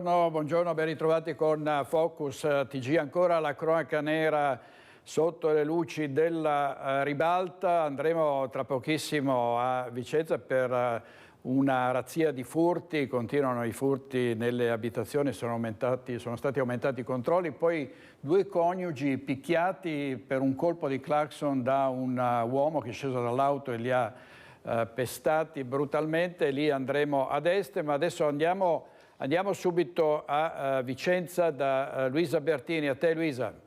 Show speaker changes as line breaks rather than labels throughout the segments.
buongiorno, ben ritrovati con Focus TG. Ancora la cronaca nera sotto le luci della ribalta. Andremo tra pochissimo a Vicenza per una razzia di furti. Continuano i furti nelle abitazioni, sono stati aumentati i controlli. Poi due coniugi picchiati per un colpo di clacson da un uomo che è sceso dall'auto e li ha pestati brutalmente. Lì andremo ad est, ma adesso andiamo subito a Vicenza da Luisa Bertini. A te, Luisa.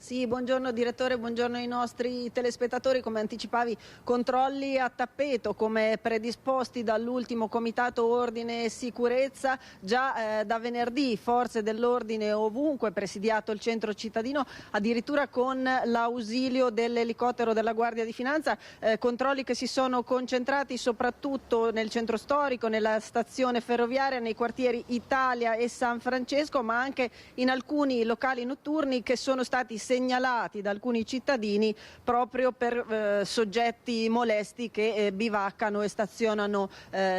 Sì, buongiorno direttore, buongiorno ai nostri telespettatori. Come anticipavi, controlli a tappeto come predisposti dall'ultimo Comitato Ordine e Sicurezza. Già da venerdì forze dell'ordine ovunque, presidiato il centro cittadino, addirittura con l'ausilio dell'elicottero della Guardia di Finanza. Controlli che si sono concentrati soprattutto nel centro storico, nella stazione ferroviaria, nei quartieri Italia e San Francesco, ma anche in alcuni locali notturni che sono stati segnalati da alcuni cittadini proprio per soggetti molesti che bivaccano e stazionano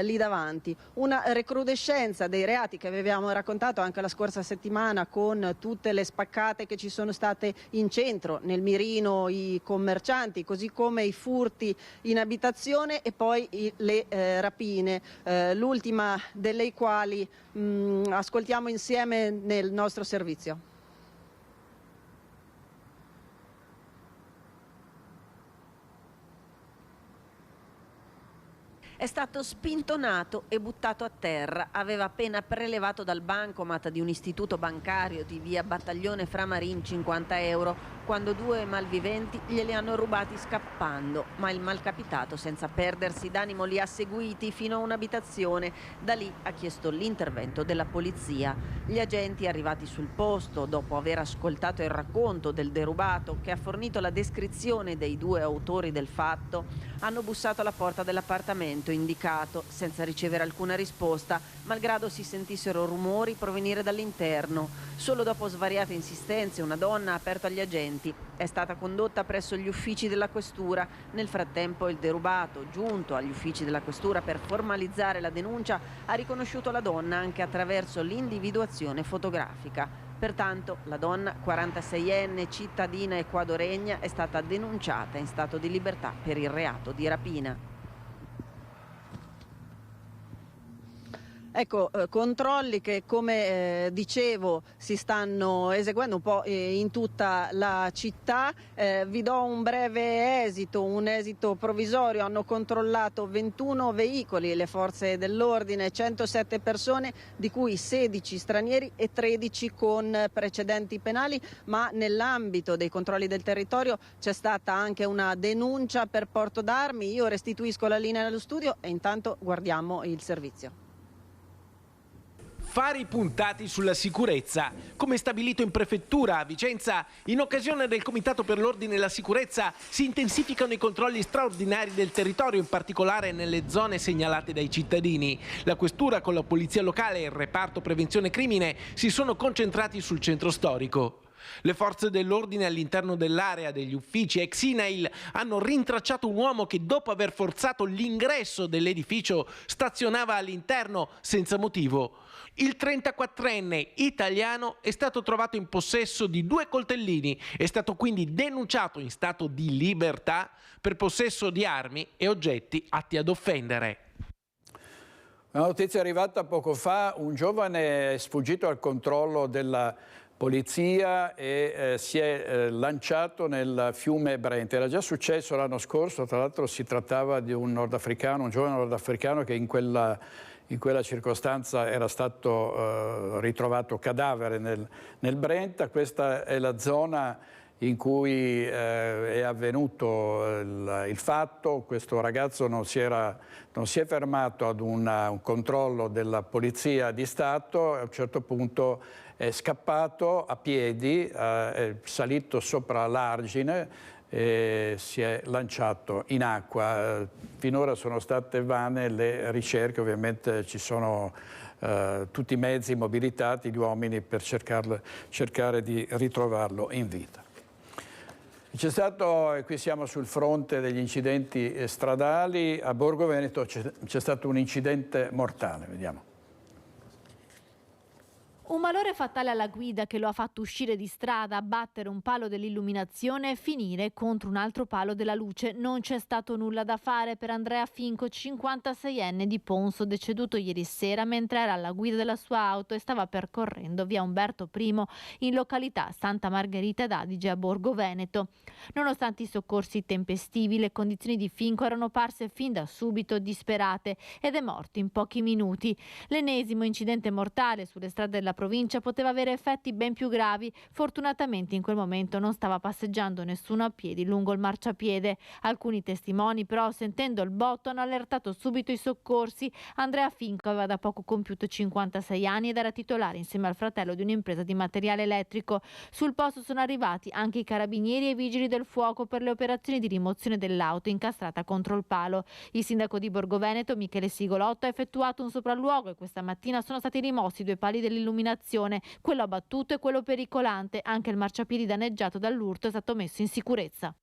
lì davanti. Una recrudescenza dei reati che avevamo raccontato anche la scorsa settimana, con tutte le spaccate che ci sono state in centro, nel mirino i commercianti, così come i furti in abitazione e poi le rapine, l'ultima delle quali ascoltiamo insieme nel nostro servizio. È stato spintonato e buttato a terra. Aveva appena prelevato dal bancomat di un istituto bancario di via Battaglione Framarin 50 euro quando due malviventi glieli hanno rubati scappando, ma il malcapitato, senza perdersi d'animo, li ha seguiti fino a un'abitazione. Da lì ha chiesto l'intervento della polizia. Gli agenti, arrivati sul posto dopo aver ascoltato il racconto del derubato, che ha fornito la descrizione dei due autori del fatto, hanno bussato alla porta dell'appartamento indicato senza ricevere alcuna risposta, malgrado si sentissero rumori provenire dall'interno. Solo dopo svariate insistenze una donna ha aperto agli agenti. È stata condotta presso gli uffici della questura. Nel frattempo il derubato, giunto agli uffici della questura per formalizzare la denuncia, ha riconosciuto la donna anche attraverso l'individuazione fotografica. Pertanto la donna, 46enne, cittadina ecuadoregna, è stata denunciata in stato di libertà per il reato di rapina. Ecco, controlli che, come dicevo, si stanno eseguendo un po' in tutta la città. Vi do un breve esito, un esito provvisorio. Hanno controllato 21 veicoli le forze dell'ordine, 107 persone, di cui 16 stranieri e 13 con precedenti penali, ma nell'ambito dei controlli del territorio c'è stata anche una denuncia per porto d'armi. Io restituisco la linea allo studio e intanto guardiamo il servizio.
Fari puntati sulla sicurezza. Come stabilito in prefettura a Vicenza, in occasione del Comitato per l'Ordine e la Sicurezza si intensificano i controlli straordinari del territorio, in particolare nelle zone segnalate dai cittadini. La questura con la polizia locale e il reparto prevenzione crimine si sono concentrati sul centro storico. Le forze dell'ordine all'interno dell'area degli uffici ex INAIL hanno rintracciato un uomo che, dopo aver forzato l'ingresso dell'edificio, stazionava all'interno senza motivo. Il 34enne italiano è stato trovato in possesso di 2 coltellini, è stato quindi denunciato in stato di libertà per possesso di armi e oggetti atti ad offendere.
Una notizia arrivata poco fa: un giovane è sfuggito al controllo della polizia e si è lanciato nel fiume Brenta. Era già successo l'anno scorso, tra l'altro si trattava di un nordafricano, un giovane nordafricano che in quella circostanza era stato ritrovato cadavere nel Brenta. Questa è la zona in cui è avvenuto il fatto. Questo ragazzo non si è fermato ad un controllo della Polizia di Stato. A un certo punto è scappato a piedi, è salito sopra l'argine e si è lanciato in acqua. Finora sono state vane le ricerche, ovviamente ci sono tutti i mezzi mobilitati, gli uomini, per cercare di ritrovarlo in vita. C'è stato, e qui siamo sul fronte degli incidenti stradali, a Borgo Veneto c'è stato un incidente mortale, vediamo.
Un malore fatale alla guida che lo ha fatto uscire di strada, abbattere un palo dell'illuminazione e finire contro un altro palo della luce. Non c'è stato nulla da fare per Andrea Finco, 56enne di Ponso, deceduto ieri sera mentre era alla guida della sua auto e stava percorrendo via Umberto I in località Santa Margherita d'Adige a Borgo Veneto. Nonostante i soccorsi tempestivi, le condizioni di Finco erano parse fin da subito disperate ed è morto in pochi minuti. L'ennesimo incidente mortale sulle strade della provincia poteva avere effetti ben più gravi. Fortunatamente in quel momento non stava passeggiando nessuno a piedi lungo il marciapiede. Alcuni testimoni però, sentendo il botto, hanno allertato subito i soccorsi. Andrea Finco aveva da poco compiuto 56 anni ed era titolare insieme al fratello di un'impresa di materiale elettrico. Sul posto sono arrivati anche i carabinieri e i vigili del fuoco per le operazioni di rimozione dell'auto incastrata contro il palo. Il sindaco di Borgo Veneto, Michele Sigolotto, ha effettuato un sopralluogo e questa mattina sono stati rimossi 2 pali dell'illuminazione, quello abbattuto e quello pericolante. Anche il marciapiede danneggiato dall'urto è stato messo in sicurezza.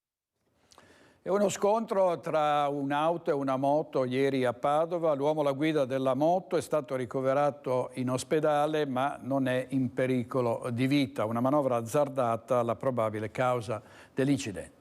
È uno scontro tra un'auto e una moto ieri a Padova. L'uomo alla guida della moto è stato ricoverato in ospedale ma non è in pericolo di vita. Una manovra azzardata, la probabile causa dell'incidente.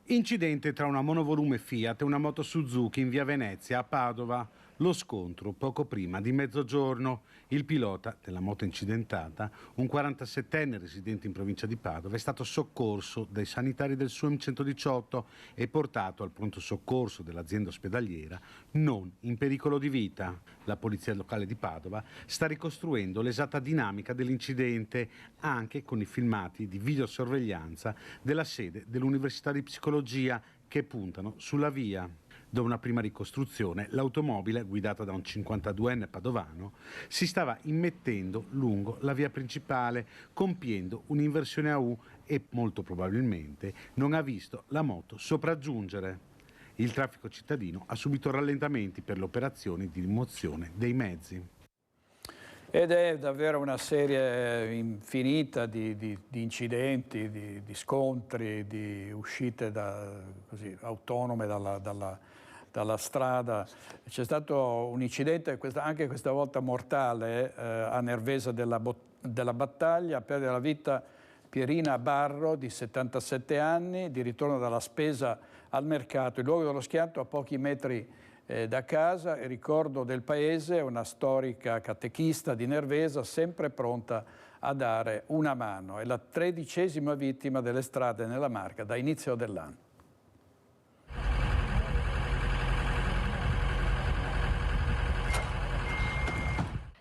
Incidente tra una monovolume Fiat e una moto Suzuki in via Venezia a Padova. Lo scontro poco prima di mezzogiorno. Il pilota della moto incidentata, un 47enne residente in provincia di Padova, è stato soccorso dai sanitari del SUEM 118 e portato al pronto soccorso dell'azienda ospedaliera, non in pericolo di vita. La polizia locale di Padova sta ricostruendo l'esatta dinamica dell'incidente, anche con i filmati di videosorveglianza della sede dell'Università di Psicologia che puntano sulla via. Da una prima ricostruzione, l'automobile, guidata da un 52enne padovano, si stava immettendo lungo la via principale, compiendo un'inversione a U e molto probabilmente non ha visto la moto sopraggiungere. Il traffico cittadino ha subito rallentamenti per le operazioni di rimozione dei mezzi.
Ed è davvero una serie infinita di incidenti, di scontri, di uscite autonome dalla strada. C'è stato un incidente, anche questa volta mortale, a Nervesa della Battaglia. A perdere la vita Pierina Barro, di 77 anni, di ritorno dalla spesa al mercato. Il luogo dello schianto a pochi metri da casa. Il ricordo del paese, una storica catechista di Nervesa, sempre pronta a dare una mano. È la 13ª vittima delle strade nella Marca da inizio dell'anno.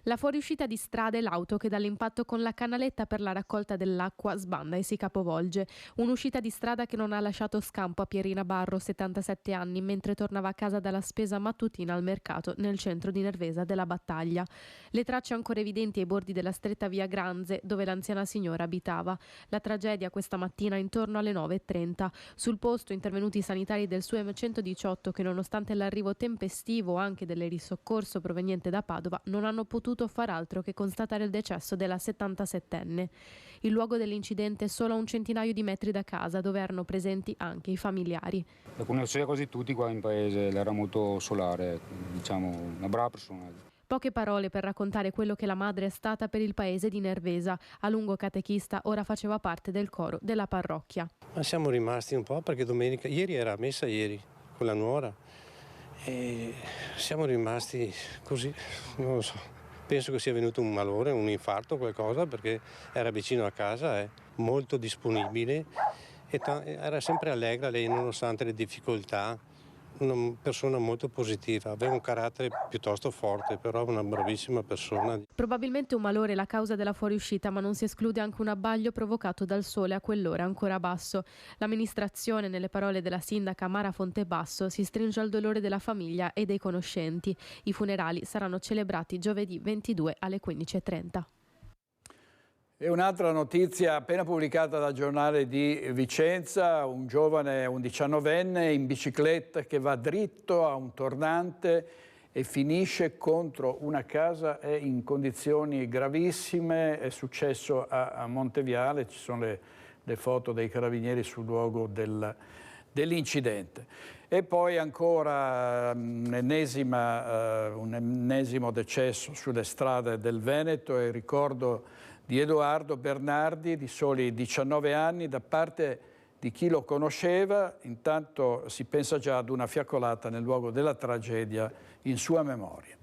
La fuoriuscita di strada è l'auto che dall'impatto con la canaletta per la raccolta dell'acqua sbanda e si capovolge. Un'uscita di strada che non ha lasciato scampo a Pierina Barro, 77 anni, mentre tornava a casa dalla spesa mattutina al mercato nel centro di Nervesa della Battaglia. Le tracce ancora evidenti ai bordi della stretta via Granze, dove l'anziana signora abitava. La tragedia questa mattina intorno alle 9:30. Sul posto intervenuti i sanitari del SUEM 118 che, nonostante l'arrivo tempestivo anche dell'elisoccorso proveniente da Padova, non hanno potuto far altro che constatare il decesso della 77enne. Il luogo dell'incidente è solo a un centinaio di metri da casa, dove erano presenti anche i familiari.
La conosceva quasi tutti qua in paese, era molto solare, diciamo una brava persona.
Poche parole per raccontare quello che la madre è stata per il paese di Nervesa. A lungo catechista, ora faceva parte del coro della parrocchia.
Ma siamo rimasti un po' perché ieri era messa con la nuora e siamo rimasti così, non lo so. Penso che sia venuto un malore, un infarto, qualcosa, perché era vicino a casa, è molto disponibile e era sempre allegra lei nonostante le difficoltà, una persona molto positiva, aveva un carattere piuttosto forte, però una bravissima persona.
Probabilmente un malore è la causa della fuoriuscita, ma non si esclude anche un abbaglio provocato dal sole a quell'ora ancora basso. L'amministrazione, nelle parole della sindaca Mara Fontebasso, si stringe al dolore della famiglia e dei conoscenti. I funerali saranno celebrati giovedì 22 alle 15:30.
E un'altra notizia appena pubblicata dal giornale di Vicenza, un giovane, un 19enne in bicicletta che va dritto a un tornante e finisce contro una casa, è in condizioni gravissime, è successo a Monteviale, ci sono le foto dei carabinieri sul luogo dell'incidente. E poi ancora un ennesimo decesso sulle strade del Veneto e il ricordo di Edoardo Bernardi, di soli 19 anni, da parte di chi lo conosceva. Intanto si pensa già ad una fiaccolata nel luogo della tragedia in sua memoria.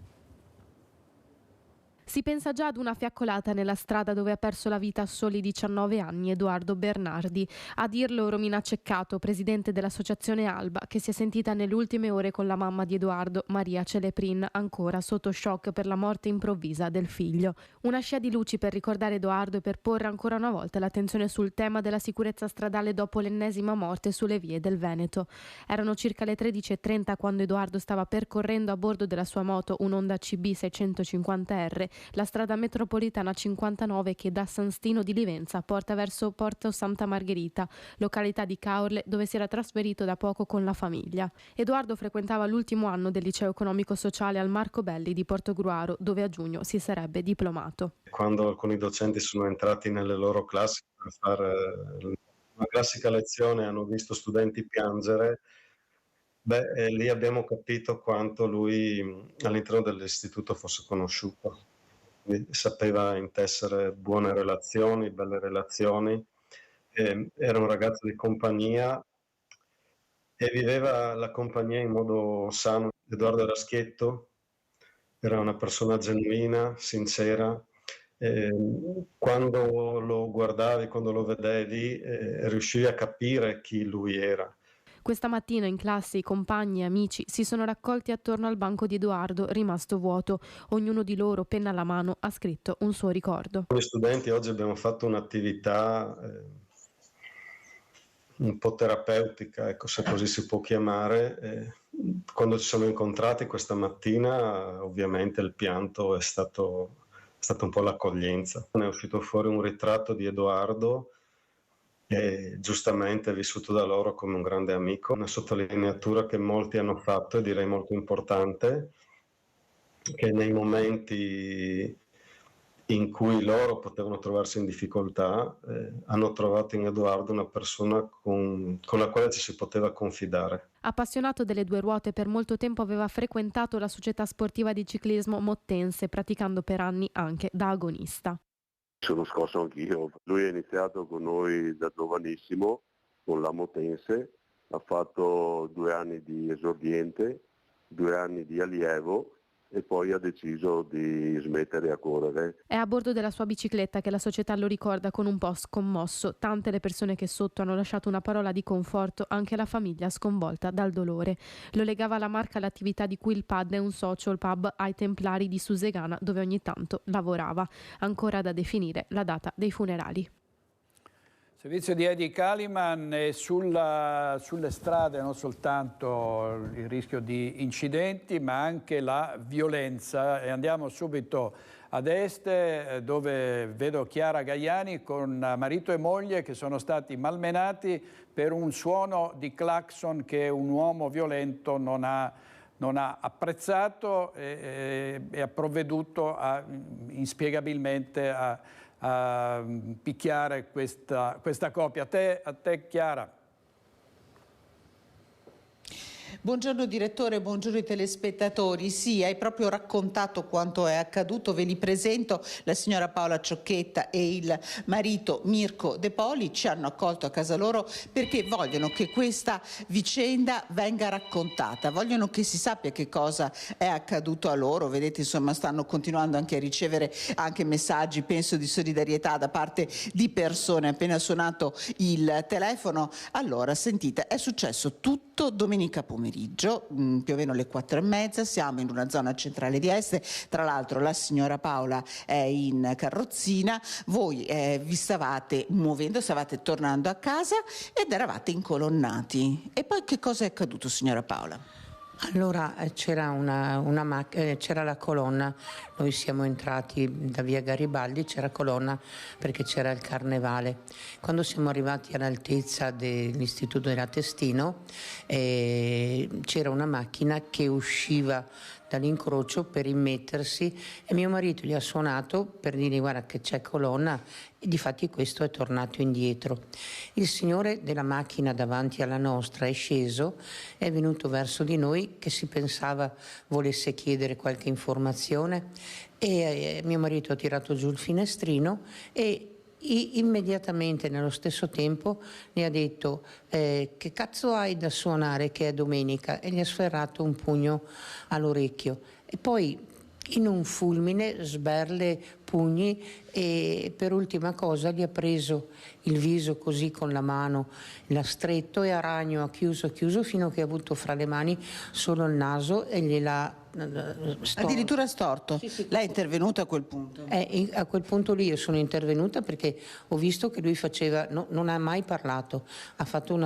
Si pensa già ad una fiaccolata nella strada dove ha perso la vita a soli 19 anni Edoardo Bernardi. A dirlo Romina Ceccato, presidente dell'associazione Alba, che si è sentita nelle ultime ore con la mamma di Edoardo, Maria Celeprin, ancora sotto shock per la morte improvvisa del figlio. Una scia di luci per ricordare Edoardo e per porre ancora una volta l'attenzione sul tema della sicurezza stradale dopo l'ennesima morte sulle vie del Veneto. Erano circa le 13:30 quando Edoardo stava percorrendo a bordo della sua moto un Honda CB 650R la strada metropolitana 59 che da San Stino di Livenza porta verso Porto Santa Margherita, località di Caorle dove si era trasferito da poco con la famiglia. Edoardo frequentava l'ultimo anno del liceo economico sociale al Marco Belli di Portogruaro, dove a giugno si sarebbe diplomato.
Quando alcuni docenti sono entrati nelle loro classi per fare una classica lezione, hanno visto studenti piangere, lì abbiamo capito quanto lui all'interno dell'istituto fosse conosciuto. Sapeva intessere buone relazioni, belle relazioni, era un ragazzo di compagnia e viveva la compagnia in modo sano. Edoardo era schietto, era una persona genuina, sincera. Quando lo guardavi, quando lo vedevi, riuscivi a capire chi lui era.
Questa mattina in classe i compagni e amici si sono raccolti attorno al banco di Edoardo, rimasto vuoto. Ognuno di loro, penna alla mano, ha scritto un suo ricordo.
Noi studenti oggi abbiamo fatto un'attività un po' terapeutica, ecco, se così si può chiamare. Quando ci siamo incontrati questa mattina, ovviamente il pianto è stato un po' l'accoglienza. Ne è uscito fuori un ritratto di Edoardo, e giustamente vissuto da loro come un grande amico, una sottolineatura che molti hanno fatto e direi molto importante, che nei momenti in cui loro potevano trovarsi in difficoltà hanno trovato in Edoardo una persona con la quale ci si poteva confidare.
Appassionato delle due ruote, per molto tempo aveva frequentato la società sportiva di ciclismo Mottense, praticando per anni anche da agonista.
Sono scosso anch'io. Lui è iniziato con noi da giovanissimo, con la Mottense, ha fatto 2 anni di esordiente, 2 anni di allievo e poi ha deciso di smettere a correre.
È a bordo della sua bicicletta che la società lo ricorda con un post commosso. Tante le persone che sotto hanno lasciato una parola di conforto, anche la famiglia sconvolta dal dolore. Lo legava la marca all'attività di cui il pad è un socio, il pub ai Templari di Susegana, dove ogni tanto lavorava. Ancora da definire la data dei funerali.
Servizio di Eddie Kaliman e sulle strade non soltanto il rischio di incidenti ma anche la violenza. E andiamo subito ad Este dove vedo Chiara Gaiani con marito e moglie che sono stati malmenati per un suono di clacson che un uomo violento non ha apprezzato e ha provveduto inspiegabilmente a picchiare questa coppia. A te Chiara.
Buongiorno direttore, buongiorno ai telespettatori. Sì, hai proprio raccontato quanto è accaduto. Ve li presento. La signora Paola Ciocchetta e il marito Mirko De Poli ci hanno accolto a casa loro perché vogliono che questa vicenda venga raccontata, vogliono che si sappia che cosa è accaduto a loro. Vedete, insomma, stanno continuando anche a ricevere anche messaggi, penso, di solidarietà da parte di persone. Appena suonato il telefono, allora sentite, è successo tutto domenica pomeriggio, più o meno le 4:30, siamo in una zona centrale di Este, tra l'altro la signora Paola è in carrozzina, voi vi stavate muovendo, stavate tornando a casa ed eravate incolonnati. E poi che cosa è accaduto, signora Paola?
Allora c'era c'era la colonna, noi siamo entrati da via Garibaldi, c'era colonna perché c'era il carnevale. Quando siamo arrivati all'altezza dell'istituto della Testino c'era una macchina che usciva dall'incrocio per immettersi e mio marito gli ha suonato per dire guarda che c'è colonna E difatti questo è tornato indietro. Il signore della macchina davanti alla nostra è sceso, è venuto verso di noi, che si pensava volesse chiedere qualche informazione, e mio marito ha tirato giù il finestrino e immediatamente nello stesso tempo ne ha detto che cazzo hai da suonare che è domenica, e gli ha sferrato un pugno all'orecchio. E poi in un fulmine, sberle, pugni, e per ultima cosa gli ha preso il viso così con la mano, l'ha stretto e a ragno ha chiuso fino a che ha avuto fra le mani solo il naso e gliel'ha
addirittura storto.
Sì.
Lei è intervenuta a quel punto?
A quel punto lì io sono intervenuta perché ho visto che lui faceva, non ha mai parlato, ha fatto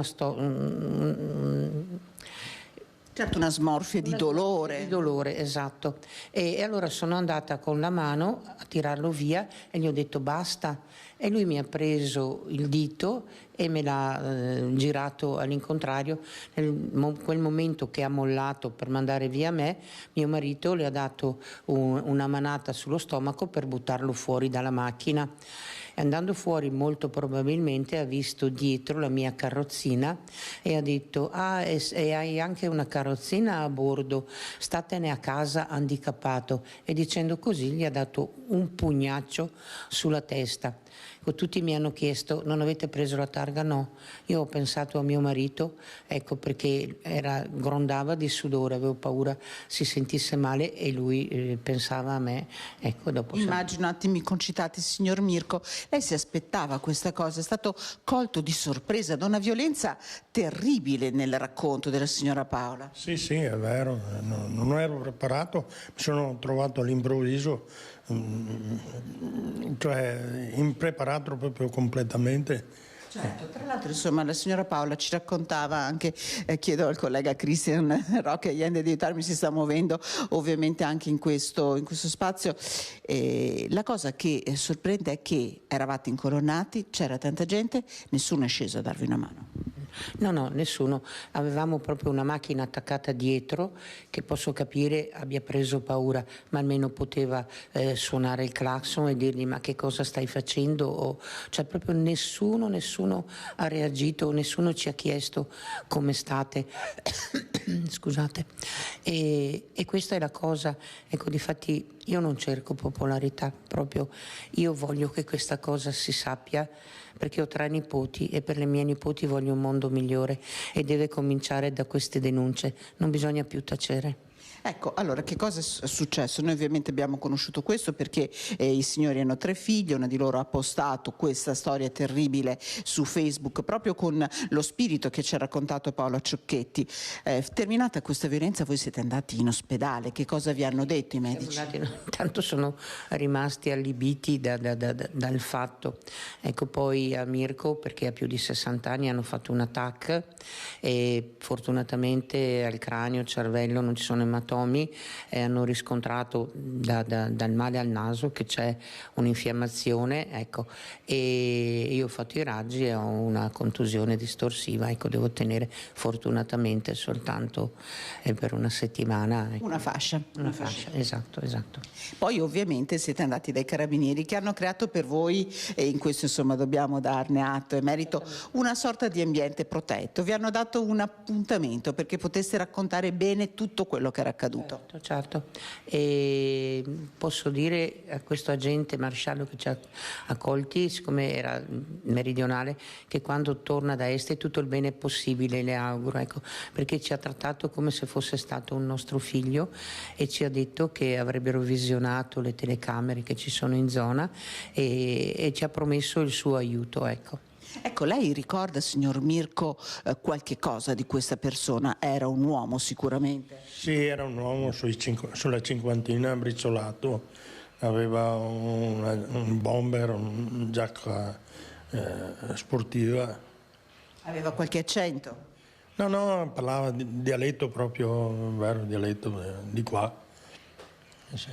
certo, una smorfia di dolore.
Di dolore, esatto. E allora sono andata con la mano a tirarlo via e gli ho detto basta. E lui mi ha preso il dito e me l'ha girato all'incontrario. Quel momento che ha mollato per mandare via me, mio marito le ha dato una manata sullo stomaco per buttarlo fuori dalla macchina. Andando fuori molto probabilmente ha visto dietro la mia carrozzina e ha detto e hai anche una carrozzina a bordo, statene a casa handicappato, e dicendo così gli ha dato un pugnaccio sulla testa. Tutti mi hanno chiesto non avete preso la targa? No, io ho pensato a mio marito, ecco, perché grondava di sudore, avevo paura si sentisse male e lui pensava a me, ecco. Dopo
immagino attimi concitati. Signor Mirko, lei si aspettava questa cosa? È stato colto di sorpresa da una violenza terribile nel racconto della signora Paola.
Sì, è vero, non ero preparato, mi sono trovato all'improvviso, cioè impreparato proprio completamente.
Certo, tra l'altro insomma la signora Paola ci raccontava anche, chiedo al collega Christian Rocche Allende di aiutarmi, si sta muovendo ovviamente anche in questo spazio, la cosa che sorprende è che eravate incolonnati, c'era tanta gente, nessuno è sceso a darvi una mano.
No, nessuno. Avevamo proprio una macchina attaccata dietro che posso capire abbia preso paura, ma almeno poteva suonare il clacson e dirgli ma che cosa stai facendo? Cioè proprio nessuno ha reagito, nessuno ci ha chiesto come state. Scusate. E questa è la cosa, ecco, difatti io non cerco popolarità, proprio io voglio che questa cosa si sappia, perché ho 3 nipoti e per le mie nipoti voglio un mondo migliore e deve cominciare da queste denunce, non bisogna più tacere.
Ecco, allora che cosa è successo? Noi ovviamente abbiamo conosciuto questo perché i signori hanno 3 figli, una di loro ha postato questa storia terribile su Facebook proprio con lo spirito che ci ha raccontato Paola Ciocchetti. Terminata questa violenza voi siete andati in ospedale, che cosa vi hanno detto i medici?
Tanto sono rimasti allibiti dal fatto. Ecco, poi a Mirko, perché ha più di 60 anni, hanno fatto un TAC e fortunatamente al cranio, al cervello non ci sono ematomi, hanno riscontrato dal male al naso che c'è un'infiammazione, ecco, e io ho fatto i raggi e ho una contusione distorsiva, ecco, devo tenere fortunatamente soltanto per una settimana. Ecco.
Una fascia.
Esatto.
Poi ovviamente siete andati dai carabinieri che hanno creato per voi, e in questo insomma dobbiamo darne atto e merito, una sorta di ambiente protetto. Vi hanno dato un appuntamento perché poteste raccontare bene tutto quello che era accaduto.
Certo. E posso dire a questo agente maresciallo che ci ha accolti, siccome era meridionale, che quando torna da est tutto il bene possibile, le auguro, ecco, perché ci ha trattato come se fosse stato un nostro figlio e ci ha detto che avrebbero visionato le telecamere che ci sono in zona e ci ha promesso il suo aiuto, ecco.
Ecco, lei ricorda, signor Mirko, qualche cosa di questa persona? Era un uomo sicuramente?
Sì, era un uomo sulla cinquantina, briciolato, aveva un bomber, una giacca sportiva.
Aveva qualche accento?
No, parlava di dialetto proprio, vero dialetto di qua. Sì.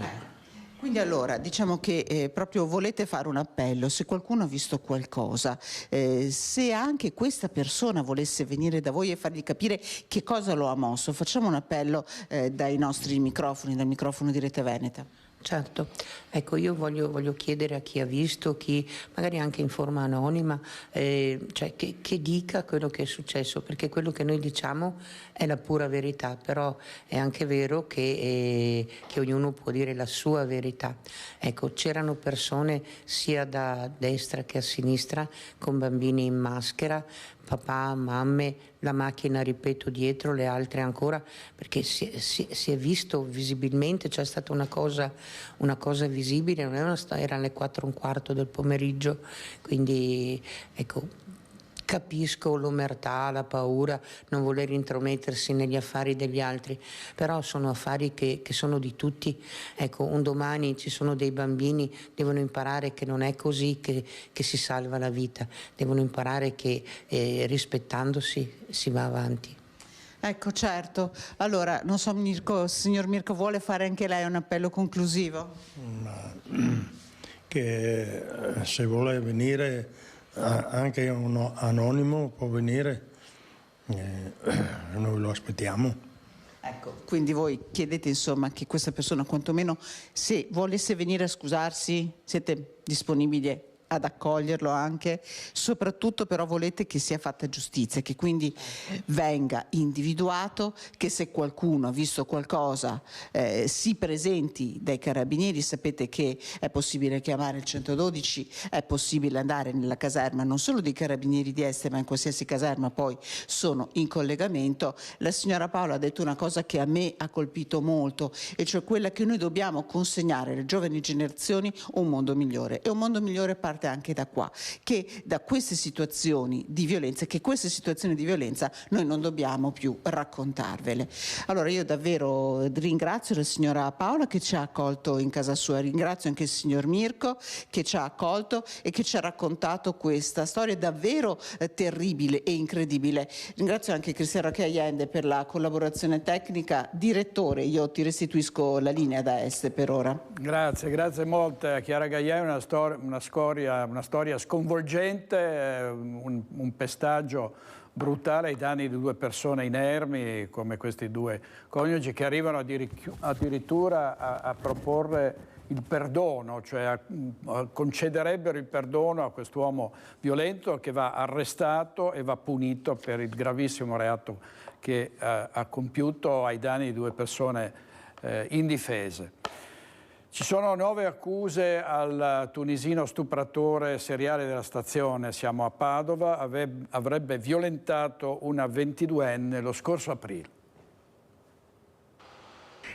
Quindi allora diciamo che proprio volete fare un appello, se qualcuno ha visto qualcosa, se anche questa persona volesse venire da voi e fargli capire che cosa lo ha mosso, facciamo un appello dai nostri microfoni, dal microfono di Rete Veneta.
Certo, ecco, io voglio chiedere a chi ha visto, chi magari anche in forma anonima, cioè che dica quello che è successo, perché quello che noi diciamo è la pura verità, però è anche vero che ognuno può dire la sua verità. Ecco, c'erano persone sia da destra che a sinistra con bambini in maschera, papà, mamme, la macchina, ripeto, dietro, le altre ancora, perché si è visto visibilmente, c'è stata una cosa visibile, non era erano le 4:15 del pomeriggio, quindi ecco, capisco l'omertà, la paura, non voler intromettersi negli affari degli altri, però sono affari che sono di tutti. Ecco, un domani ci sono dei bambini, devono imparare che non è così che si salva la vita, devono imparare che rispettandosi si va avanti.
Ecco, certo. Allora, non so, signor Mirko, vuole fare anche lei un appello conclusivo?
Che se vuole venire anche un anonimo può venire, noi lo aspettiamo.
Ecco, quindi voi chiedete insomma che questa persona quantomeno, se volesse venire a scusarsi, siete disponibili ad accoglierlo anche, soprattutto però volete che sia fatta giustizia, che quindi venga individuato, che se qualcuno ha visto qualcosa si presenti dai carabinieri. Sapete che è possibile chiamare il 112, è possibile andare nella caserma non solo dei carabinieri di Este, ma in qualsiasi caserma poi sono in collegamento. La signora Paola ha detto una cosa che a me ha colpito molto, e cioè quella che noi dobbiamo consegnare alle giovani generazioni un mondo migliore, e un mondo migliore parte anche da qua, che da queste situazioni di violenza, che queste situazioni di violenza noi non dobbiamo più raccontarvele. Allora io davvero ringrazio la signora Paola che ci ha accolto in casa sua, ringrazio anche il signor Mirko che ci ha accolto e che ci ha raccontato questa storia davvero terribile e incredibile. Ringrazio anche Cristiano Allende per la collaborazione tecnica. Direttore, io ti restituisco la linea da Este per ora.
Grazie molte a Chiara Gagliai, una storia sconvolgente, un pestaggio brutale ai danni di due persone inermi come questi due coniugi, che arrivano addirittura a proporre il perdono, cioè concederebbero il perdono a quest'uomo violento che va arrestato e va punito per il gravissimo reato che ha compiuto ai danni di due persone indifese. Ci sono 9 accuse al tunisino stupratore seriale della stazione, siamo a Padova, avrebbe violentato una 22enne lo scorso aprile.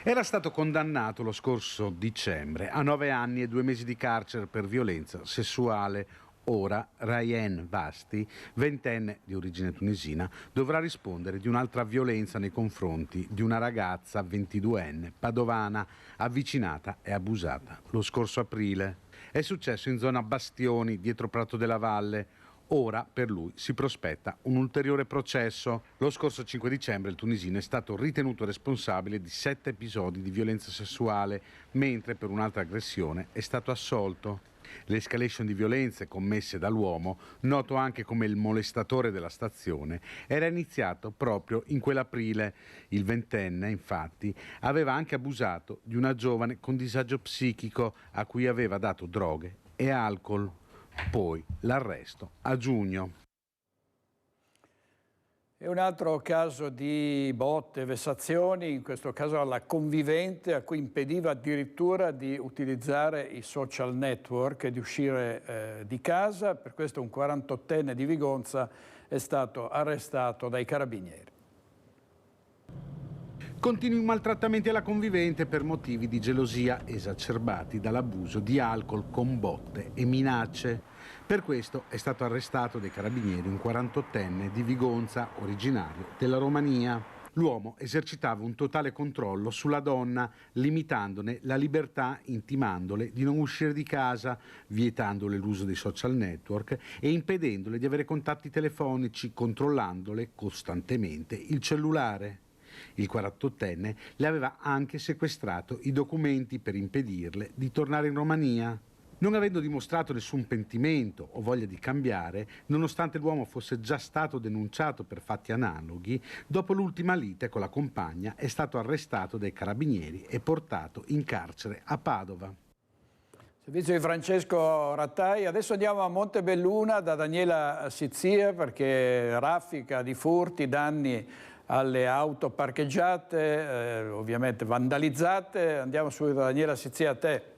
Era stato condannato lo scorso dicembre a 9 anni e 2 mesi di carcere per violenza sessuale. Ora Rayen Vasti, 20enne di origine tunisina, dovrà rispondere di un'altra violenza nei confronti di una ragazza 22enne padovana avvicinata e abusata lo scorso aprile. È successo in zona Bastioni, dietro Prato della Valle. Ora per lui si prospetta un ulteriore processo. Lo scorso 5 dicembre il tunisino è stato ritenuto responsabile di 7 episodi di violenza sessuale, mentre per un'altra aggressione è stato assolto. L'escalation di violenze commesse dall'uomo, noto anche come il molestatore della stazione, era iniziato proprio in quell'aprile. Il 20enne, infatti, aveva anche abusato di una giovane con disagio psichico a cui aveva dato droghe e alcol. Poi l'arresto a giugno.
E un altro caso di botte, vessazioni, in questo caso alla convivente a cui impediva addirittura di utilizzare i social network e di uscire di casa. Per questo un 48enne di Vigonza è stato arrestato dai carabinieri.
Continui maltrattamenti alla convivente per motivi di gelosia esacerbati dall'abuso di alcol con botte e minacce. Per questo è stato arrestato dai carabinieri un 48enne di Vigonza, originario della Romania. L'uomo esercitava un totale controllo sulla donna, limitandone la libertà, intimandole di non uscire di casa, vietandole l'uso dei social network e impedendole di avere contatti telefonici, controllandole costantemente il cellulare. Il 48enne le aveva anche sequestrato i documenti per impedirle di tornare in Romania. Non avendo dimostrato nessun pentimento o voglia di cambiare, nonostante l'uomo fosse già stato denunciato per fatti analoghi, dopo l'ultima lite con la compagna è stato arrestato dai carabinieri e portato in carcere a Padova.
Servizio di Francesco Rattai. Adesso andiamo a Montebelluna da Daniela Sizia, perché raffica di furti, danni alle auto parcheggiate, ovviamente vandalizzate. Andiamo subito da Daniela Sizia, a te.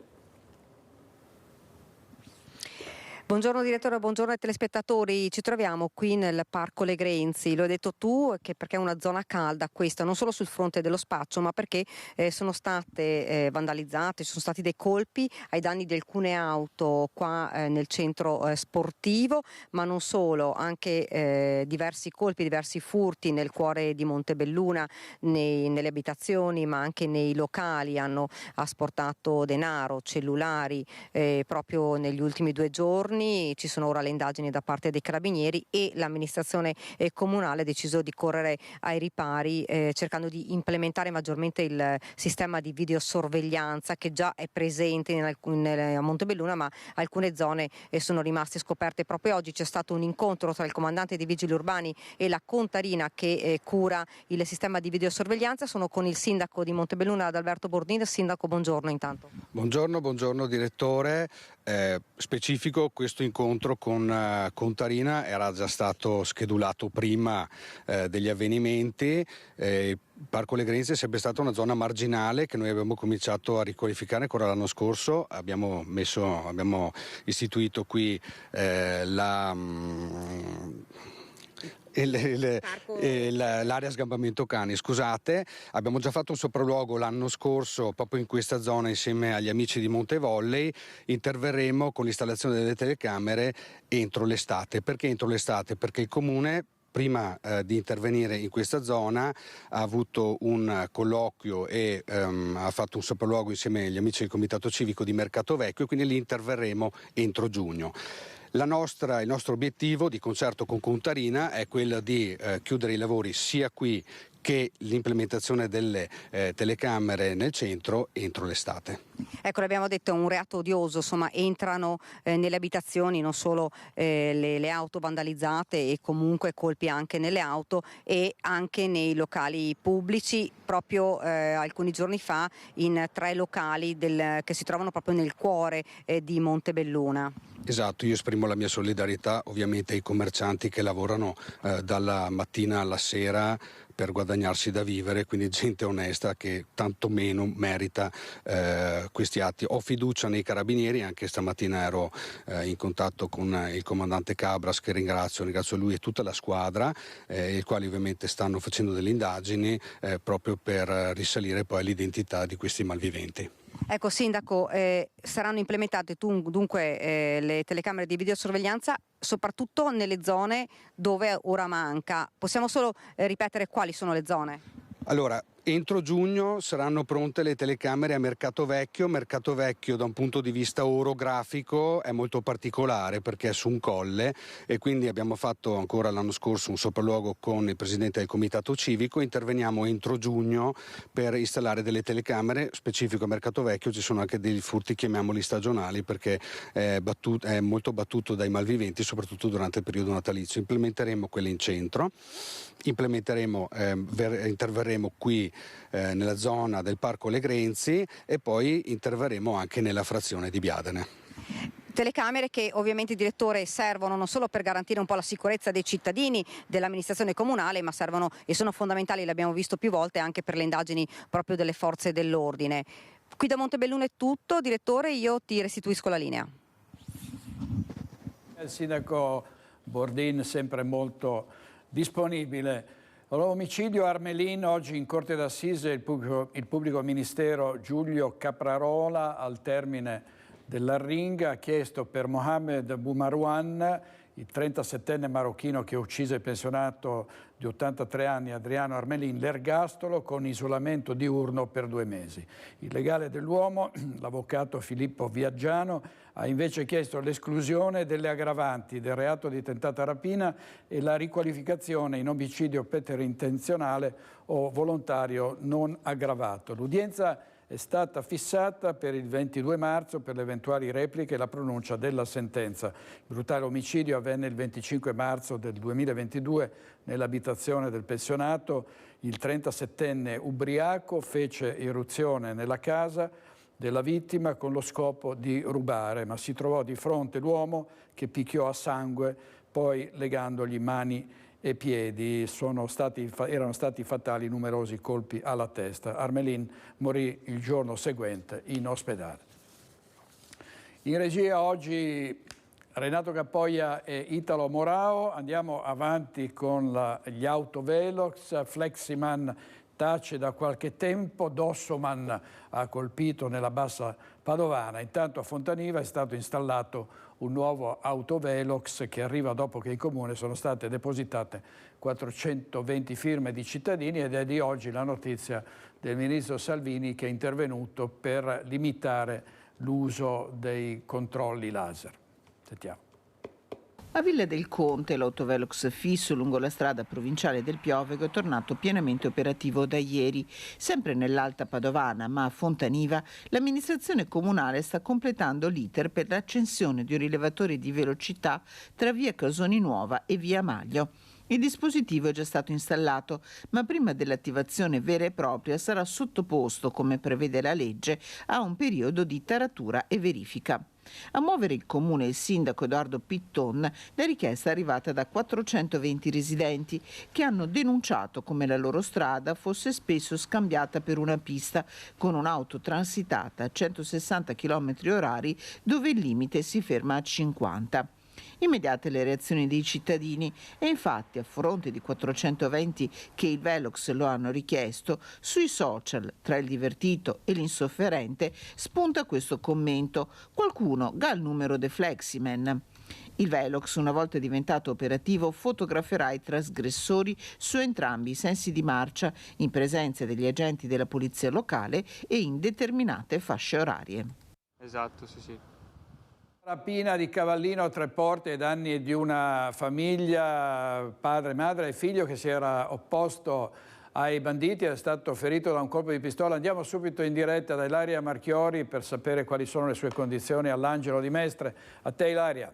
Buongiorno direttore, buongiorno ai telespettatori. Ci troviamo qui nel Parco Legrenzi. Lo hai detto tu, perché è una zona calda questa, non solo sul fronte dello spaccio, ma perché sono state vandalizzate, ci sono stati dei colpi ai danni di alcune auto qua nel centro sportivo, ma non solo, anche diversi colpi, diversi furti nel cuore di Montebelluna, nelle abitazioni, ma anche nei locali. Hanno asportato denaro, cellulari proprio negli ultimi 2 giorni. Ci sono ora le indagini da parte dei carabinieri e l'amministrazione comunale ha deciso di correre ai ripari cercando di implementare maggiormente il sistema di videosorveglianza che già è presente a Montebelluna, ma alcune zone sono rimaste scoperte. Proprio oggi c'è stato un incontro tra il comandante dei vigili urbani e la contadina che cura il sistema di videosorveglianza. Sono con il sindaco di Montebelluna, Adalberto Bordin. Sindaco, buongiorno intanto.
Buongiorno direttore. Specifico, questo incontro con Contarina era già stato schedulato prima degli avvenimenti. Il Parco Legrenzi è sempre stata una zona marginale che noi abbiamo cominciato a riqualificare ancora l'anno scorso. Abbiamo istituito qui l'area sgambamento cani, scusate. Abbiamo già fatto un sopralluogo l'anno scorso proprio in questa zona insieme agli amici di Montevolley. Interverremo con l'installazione delle telecamere entro l'estate. Perché entro l'estate? Perché il comune, prima di intervenire in questa zona, ha avuto un colloquio e ha fatto un sopralluogo insieme agli amici del Comitato Civico di Mercato Vecchio, quindi lì interverremo entro giugno. Il nostro obiettivo, di concerto con Contarina, è quello di chiudere i lavori sia qui che l'implementazione delle telecamere nel centro entro l'estate.
Ecco, l'abbiamo detto, è un reato odioso, insomma, entrano nelle abitazioni non solo le auto vandalizzate e comunque colpi anche nelle auto e anche nei locali pubblici. Proprio alcuni giorni fa in 3 locali che si trovano proprio nel cuore di Montebelluna.
Esatto, io esprimo la mia solidarietà ovviamente ai commercianti che lavorano dalla mattina alla sera per guadagnarsi da vivere, quindi gente onesta che tanto meno merita questi atti. Ho fiducia nei carabinieri, anche stamattina ero in contatto con il comandante Cabras, che ringrazio lui e tutta la squadra, i quali ovviamente stanno facendo delle indagini proprio per risalire poi all'identità di questi malviventi.
Ecco sindaco, saranno implementate dunque le telecamere di videosorveglianza soprattutto nelle zone dove ora manca. Possiamo solo ripetere quali sono le zone?
Allora, entro giugno saranno pronte le telecamere a Mercato Vecchio. Mercato Vecchio da un punto di vista orografico è molto particolare perché è su un colle e quindi abbiamo fatto ancora l'anno scorso un sopralluogo con il presidente del comitato civico. Interveniamo entro giugno per installare delle telecamere. Specifico a Mercato Vecchio ci sono anche dei furti, chiamiamoli stagionali, perché è molto battuto dai malviventi, soprattutto durante il periodo natalizio. Implementeremo quelle in centro, interverremo qui nella zona del Parco Legrenzi e poi interverremo anche nella frazione di Biadene.
Telecamere che ovviamente, direttore, servono non solo per garantire un po' la sicurezza dei cittadini, dell'amministrazione comunale, ma servono e sono fondamentali, l'abbiamo visto più volte, anche per le indagini proprio delle forze dell'ordine. Qui da Montebelluna è tutto, direttore, io ti restituisco la linea.
Il sindaco Bordin sempre molto disponibile. L'omicidio Armelin, oggi in Corte d'Assise il pubblico ministero Giulio Caprarola, al termine dell'arringa, ha chiesto per Mohamed Boumarouane, il 37enne marocchino che uccise il pensionato di 83 anni Adriano Armelin, l'ergastolo con isolamento diurno per 2 mesi. Il legale dell'uomo, l'avvocato Filippo Viaggiano, ha invece chiesto l'esclusione delle aggravanti del reato di tentata rapina e la riqualificazione in omicidio preterintenzionale o volontario non aggravato. L'udienza è stata fissata per il 22 marzo per le eventuali repliche e la pronuncia della sentenza. Il brutale omicidio avvenne il 25 marzo del 2022 nell'abitazione del pensionato. Il 37enne ubriaco fece irruzione nella casa della vittima con lo scopo di rubare, ma si trovò di fronte l'uomo che picchiò a sangue, poi legandogli mani e piedi. Erano stati fatali numerosi colpi alla testa. Armelin morì il giorno seguente in ospedale. In regia oggi Renato Cappoia e Italo Morao. Andiamo avanti con gli autovelox. Fleximan tace da qualche tempo, Dossoman ha colpito nella bassa padovana. Intanto a Fontaniva è stato installato un nuovo autovelox che arriva dopo che in comune sono state depositate 420 firme di cittadini, ed è di oggi la notizia del ministro Salvini che è intervenuto per limitare l'uso dei controlli laser. Sentiamo.
A Villa del Conte l'autovelox fisso lungo la strada provinciale del Piovego è tornato pienamente operativo da ieri. Sempre nell'Alta Padovana, ma a Fontaniva, l'amministrazione comunale sta completando l'iter per l'accensione di un rilevatore di velocità tra via Casoni Nuova e via Maglio. Il dispositivo è già stato installato, ma prima dell'attivazione vera e propria sarà sottoposto, come prevede la legge, a un periodo di taratura e verifica. A muovere il comune e il sindaco Edoardo Pitton la richiesta è arrivata da 420 residenti che hanno denunciato come la loro strada fosse spesso scambiata per una pista con un'auto transitata a 160 km/h dove il limite si ferma a 50. Immediate le reazioni dei cittadini e infatti, a fronte di 420 che il Velox lo hanno richiesto, sui social, tra il divertito e l'insofferente, spunta questo commento. Qualcuno ga il numero de Fleximan. Il Velox, una volta diventato operativo, fotograferà i trasgressori su entrambi i sensi di marcia, in presenza degli agenti della polizia locale e in determinate fasce orarie.
Esatto, sì.
Rapina di Cavallino a Treporti ai danni di una famiglia, padre, madre e figlio che si era opposto ai banditi, è stato ferito da un colpo di pistola. Andiamo subito in diretta da Ilaria Marchiori per sapere quali sono le sue condizioni all'Angelo di Mestre. A te Ilaria.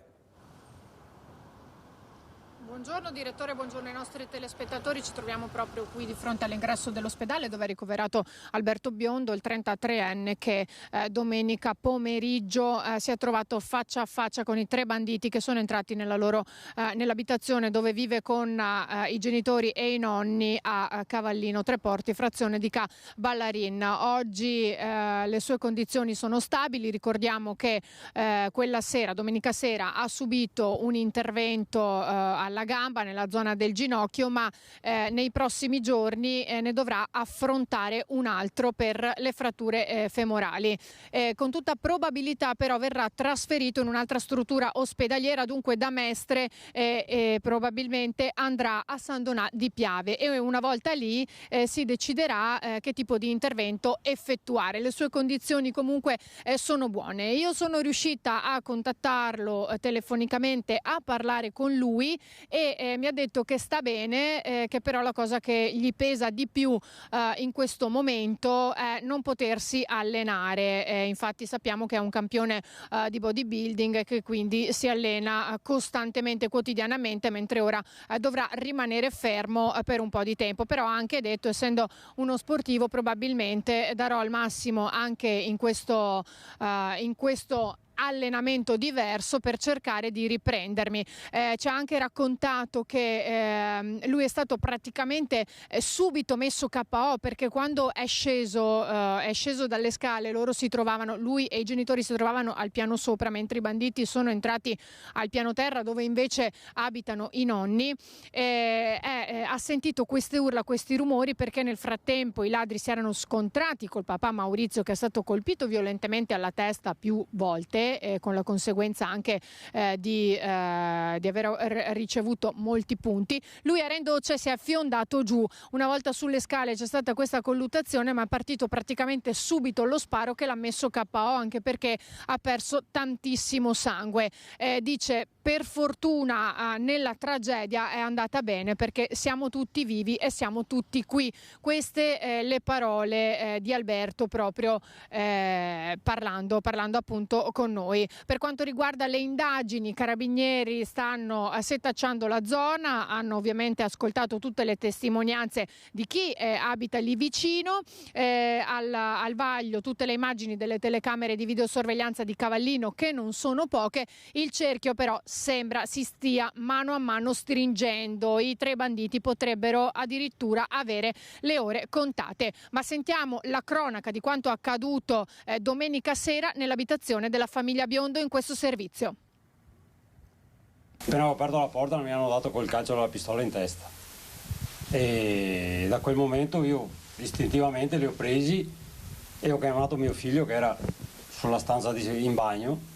Buongiorno direttore, buongiorno ai nostri telespettatori. Ci troviamo proprio qui di fronte all'ingresso dell'ospedale dove è ricoverato Alberto Biondo, il 33enne che domenica pomeriggio si è trovato faccia a faccia con i 3 banditi che sono entrati nell'abitazione dove vive con i genitori e i nonni a Cavallino Treporti, frazione di Ca Ballarin. Oggi le sue condizioni sono stabili. Ricordiamo che quella sera, domenica sera, ha subito un intervento alla gamba nella zona del ginocchio, ma nei prossimi giorni ne dovrà affrontare un altro per le fratture femorali. Con tutta probabilità però verrà trasferito in un'altra struttura ospedaliera, dunque da Mestre, e probabilmente andrà a San Donà di Piave, e una volta lì si deciderà che tipo di intervento effettuare. Le sue condizioni comunque sono buone. Io sono riuscita a contattarlo telefonicamente, a parlare con lui, e mi ha detto che sta bene, che però la cosa che gli pesa di più in questo momento è non potersi allenare. Infatti sappiamo che è un campione di bodybuilding e che quindi si allena costantemente, quotidianamente, mentre ora dovrà rimanere fermo per un po' di tempo. Però ha anche detto, essendo uno sportivo, probabilmente darò il massimo anche in questo allenamento diverso per cercare di riprendermi. Ci ha anche raccontato che lui è stato praticamente subito messo KO, perché quando è sceso dalle scale, lui e i genitori si trovavano al piano sopra, mentre i banditi sono entrati al piano terra dove invece abitano i nonni. Ha sentito queste urla, questi rumori, perché nel frattempo i ladri si erano scontrati col papà Maurizio, che è stato colpito violentemente alla testa più volte, con la conseguenza anche di aver ricevuto molti punti. Lui era in doccia e si è fiondato giù. Una volta sulle scale c'è stata questa colluttazione, ma è partito praticamente subito lo sparo che l'ha messo KO, anche perché ha perso tantissimo sangue. Dice: per fortuna nella tragedia è andata bene, perché siamo tutti vivi e siamo tutti qui. Queste le parole di Alberto proprio parlando appunto con noi. Per quanto riguarda le indagini, i carabinieri stanno setacciando la zona, hanno ovviamente ascoltato tutte le testimonianze di chi abita lì vicino, al vaglio tutte le immagini delle telecamere di videosorveglianza di Cavallino, che non sono poche. Il cerchio però sembra si stia mano a mano stringendo, i 3 banditi potrebbero addirittura avere le ore contate. Ma sentiamo la cronaca di quanto accaduto domenica sera nell'abitazione della famiglia Biondo in questo servizio.
Appena ho aperto la porta mi hanno dato col calcio della pistola in testa e da quel momento io istintivamente li ho presi e ho chiamato mio figlio che era sulla stanza in bagno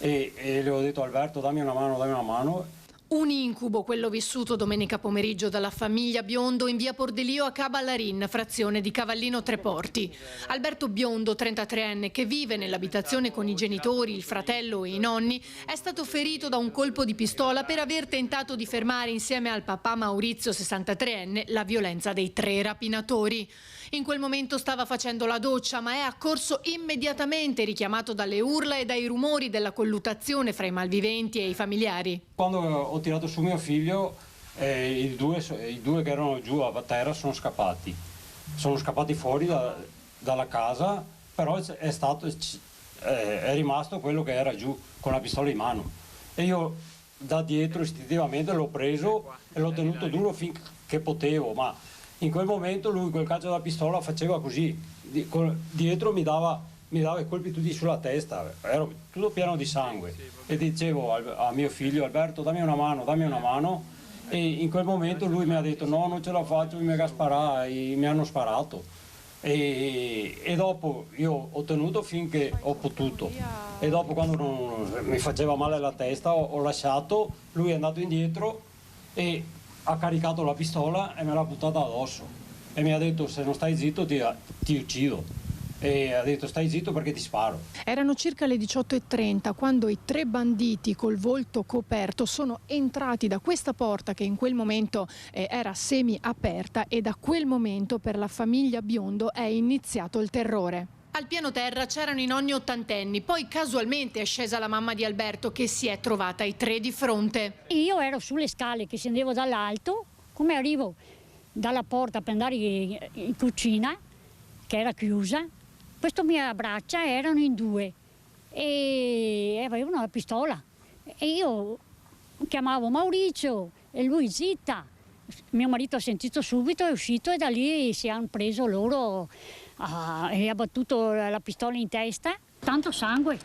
e le ho detto: Alberto, dammi una mano.
Un incubo quello vissuto domenica pomeriggio dalla famiglia Biondo in via Pordelio a Caballarin, frazione di Cavallino Treporti. Alberto Biondo, 33enne, che vive nell'abitazione con i genitori, il fratello e i nonni, è stato ferito da un colpo di pistola per aver tentato di fermare insieme al papà Maurizio, 63enne, la violenza dei 3 rapinatori. In quel momento stava facendo la doccia, ma è accorso immediatamente, richiamato dalle urla e dai rumori della colluttazione fra i malviventi e i familiari.
Quando ho tirato su mio figlio, i due che erano giù a terra sono scappati fuori dalla casa, però è rimasto quello che era giù con la pistola in mano e io da dietro istintivamente l'ho preso e l'ho tenuto duro finché potevo, ma in quel momento lui quel calcio della pistola faceva così, dietro mi dava i colpi tutti sulla testa, ero tutto pieno di sangue e dicevo a mio figlio: Alberto, dammi una mano, e in quel momento lui mi ha detto: no, non ce la faccio, mi hanno sparato e dopo io ho tenuto finché ho potuto e dopo, quando mi faceva male la testa, ho lasciato, lui è andato indietro e ha caricato la pistola e me l'ha buttata addosso e mi ha detto: se non stai zitto ti uccido. E ha detto: stai zitto perché ti sparo.
Erano circa le 18:30 quando i 3 banditi col volto coperto sono entrati da questa porta che in quel momento era semi aperta, e da quel momento per la famiglia Biondo è iniziato il terrore.
Al piano terra c'erano i nonni ottantenni, poi casualmente è scesa la mamma di Alberto, che si è trovata i 3 di fronte.
Io ero sulle scale che scendevo dall'alto, come arrivo dalla porta per andare in cucina, che era chiusa, questo mi abbraccia, erano in 2 e avevano la pistola e io chiamavo Maurizio e lui zitta. Mio marito ha sentito subito, è uscito e da lì si hanno preso loro e ha battuto la pistola in testa. Tanto sangue,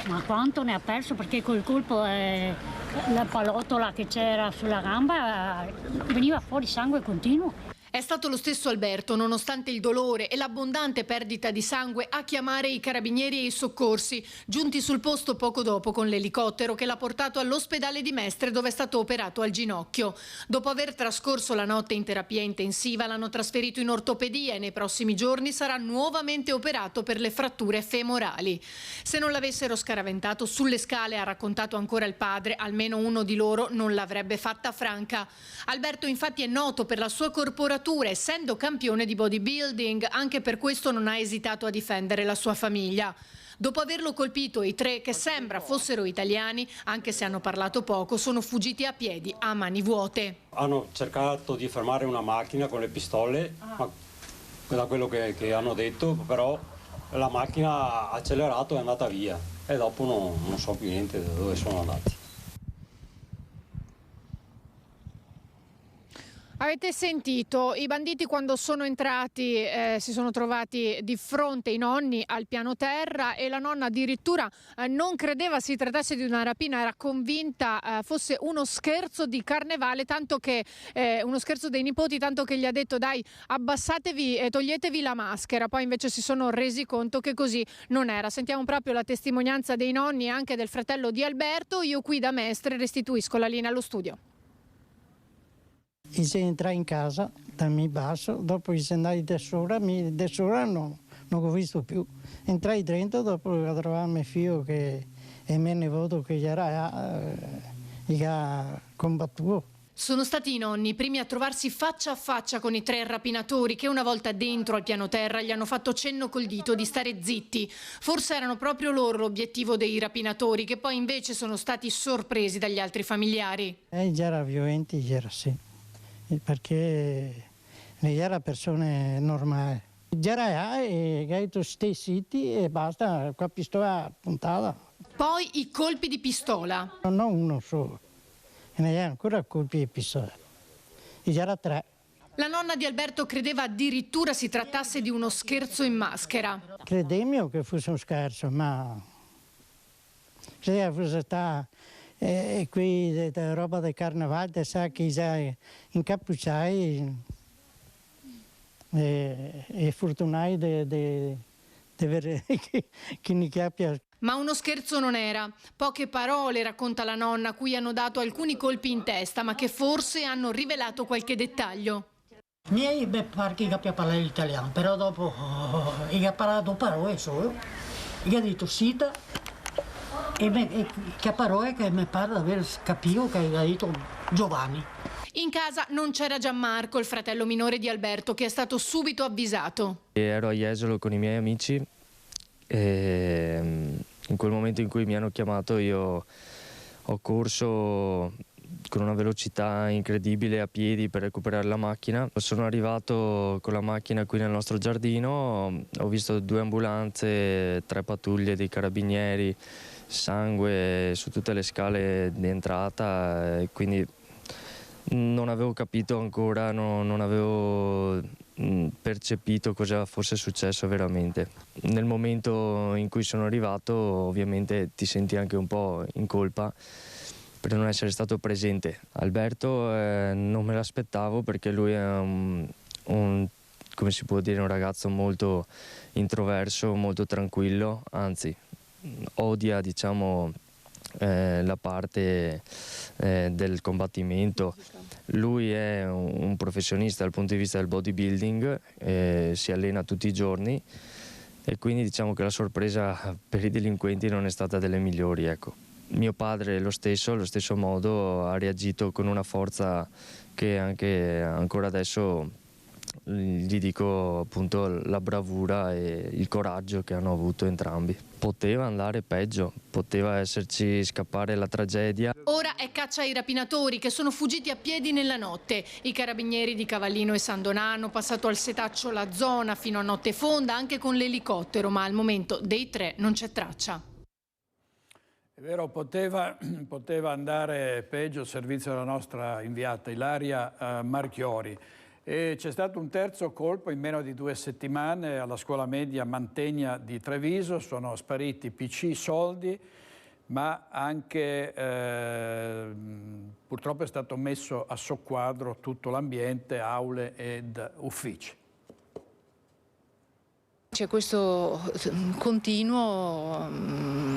ma quanto ne ha perso, perché col colpo la palottola che c'era sulla gamba veniva fuori sangue continuo.
È stato lo stesso Alberto, nonostante il dolore e l'abbondante perdita di sangue, a chiamare i carabinieri e i soccorsi, giunti sul posto poco dopo con l'elicottero che l'ha portato all'ospedale di Mestre, dove è stato operato al ginocchio. Dopo aver trascorso la notte in terapia intensiva, l'hanno trasferito in ortopedia e nei prossimi giorni sarà nuovamente operato per le fratture femorali. Se non l'avessero scaraventato sulle scale, ha raccontato ancora il padre, almeno uno di loro non l'avrebbe fatta franca. Alberto infatti è noto per la sua corporatura, essendo campione di bodybuilding, anche per questo non ha esitato a difendere la sua famiglia. Dopo averlo colpito, i 3, che sembra fossero italiani, anche se hanno parlato poco, sono fuggiti a piedi, a mani vuote.
Hanno cercato di fermare una macchina con le pistole, ma da quello che hanno detto, però la macchina ha accelerato e è andata via e dopo non so più niente da dove sono andati.
Avete sentito, i banditi quando sono entrati si sono trovati di fronte i nonni al piano terra e la nonna addirittura non credeva si trattasse di una rapina, era convinta fosse uno scherzo di carnevale, tanto che uno scherzo dei nipoti, tanto che gli ha detto: dai, abbassatevi e toglietevi la maschera. Poi invece si sono resi conto che così non era. Sentiamo proprio la testimonianza dei nonni e anche del fratello di Alberto. Io qui da Mestre restituisco la linea allo studio.
Se entrai in casa dal mio basso, dopo che andai da sola non ho visto più. Entrai dentro, dopo che trovavo mio figlio e mio nipote che era che ha combattuto.
Sono stati i nonni i primi a trovarsi faccia a faccia con i 3 rapinatori che una volta dentro al piano terra gli hanno fatto cenno col dito di stare zitti. Forse erano proprio loro l'obiettivo dei rapinatori, che poi invece sono stati sorpresi dagli altri familiari.
Già era violenti, già era sì, perché era persone normali. Già era e gaito stai zitti e basta, qua pistola puntata.
Poi i colpi di pistola.
Non uno solo. E ne ha ancora colpi di pistola. E già era 3.
La nonna di Alberto credeva addirittura si trattasse di uno scherzo in maschera.
Credemmo che fosse un scherzo, ma se fosse stata qui roba del carnevale, sa che già incappucciai e fortunai di avere chi ne cappia.
Ma uno scherzo non era. Poche parole, racconta la nonna, a cui hanno dato alcuni colpi in testa, ma che forse hanno rivelato qualche dettaglio.
Miei pare che cappia parlare l'italiano, però dopo che ha parlato parole solo, che ha detto sita, e che parole che mi pare di aver capito che ha detto Giovanni.
In casa non c'era Gianmarco, il fratello minore di Alberto, che è stato subito avvisato.
Ero a Jesolo con i miei amici e in quel momento in cui mi hanno chiamato io ho corso con una velocità incredibile a piedi per recuperare la macchina. Sono arrivato con la macchina qui nel nostro giardino, ho visto 2 ambulanze, 3 pattuglie dei carabinieri, sangue su tutte le scale di entrata, quindi non avevo capito ancora, non avevo percepito cosa fosse successo veramente. Nel momento in cui sono arrivato ovviamente ti senti anche un po' in colpa per non essere stato presente. Alberto non me l'aspettavo perché lui è come si può dire, un ragazzo molto introverso, molto tranquillo, anzi odia, diciamo, la parte del combattimento. Lui è un professionista dal punto di vista del bodybuilding, si allena tutti i giorni e quindi diciamo che la sorpresa per i delinquenti non è stata delle migliori, ecco. Mio padre allo stesso modo ha reagito con una forza che anche ancora adesso gli dico appunto la bravura e il coraggio che hanno avuto entrambi. Poteva andare peggio, poteva esserci scappare la tragedia.
Ora è caccia ai rapinatori che sono fuggiti a piedi nella notte. I carabinieri di Cavallino e San Donà hanno passato al setaccio la zona fino a notte fonda anche con l'elicottero, ma al momento dei 3 non c'è traccia.
È vero, poteva andare peggio, il servizio della nostra inviata Ilaria Marchiori. E c'è stato un terzo colpo in meno di 2 settimane alla scuola media Mantegna di Treviso. Sono spariti PC, soldi, ma anche purtroppo è stato messo a soqquadro tutto l'ambiente, aule ed uffici.
C'è questo continuo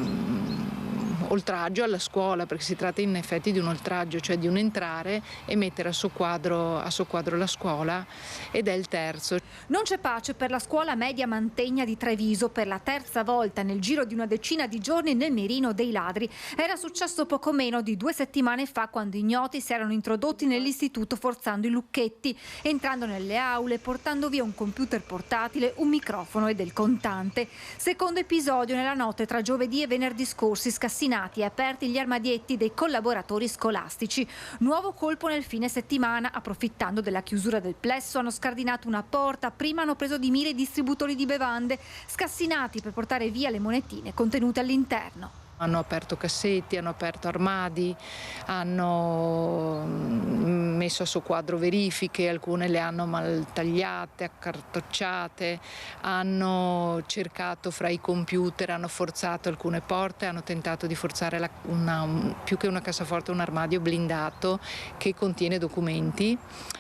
oltraggio alla scuola, perché si tratta in effetti di un oltraggio, cioè di un entrare e mettere a soqquadro la scuola, ed è il terzo.
Non c'è pace per la scuola media Mantegna di Treviso per la terza volta nel giro di una decina di giorni nel mirino dei ladri. Era successo poco meno di 2 settimane fa, quando ignoti si erano introdotti nell'istituto forzando i lucchetti, entrando nelle aule, portando via un computer portatile, un microfono e del contante. Secondo episodio nella notte tra giovedì e venerdì scorsi, scassinati e aperti gli armadietti dei collaboratori scolastici. Nuovo colpo nel fine settimana. Approfittando della chiusura del plesso hanno scardinato una porta, prima hanno preso di mira i distributori di bevande, scassinati per portare via le monetine contenute all'interno.
Hanno aperto cassetti, hanno aperto armadi, hanno messo a soqquadro verifiche, alcune le hanno mal tagliate, accartocciate, hanno cercato fra i computer, hanno forzato alcune porte, hanno tentato di forzare più che una cassaforte, un armadio blindato che contiene documenti,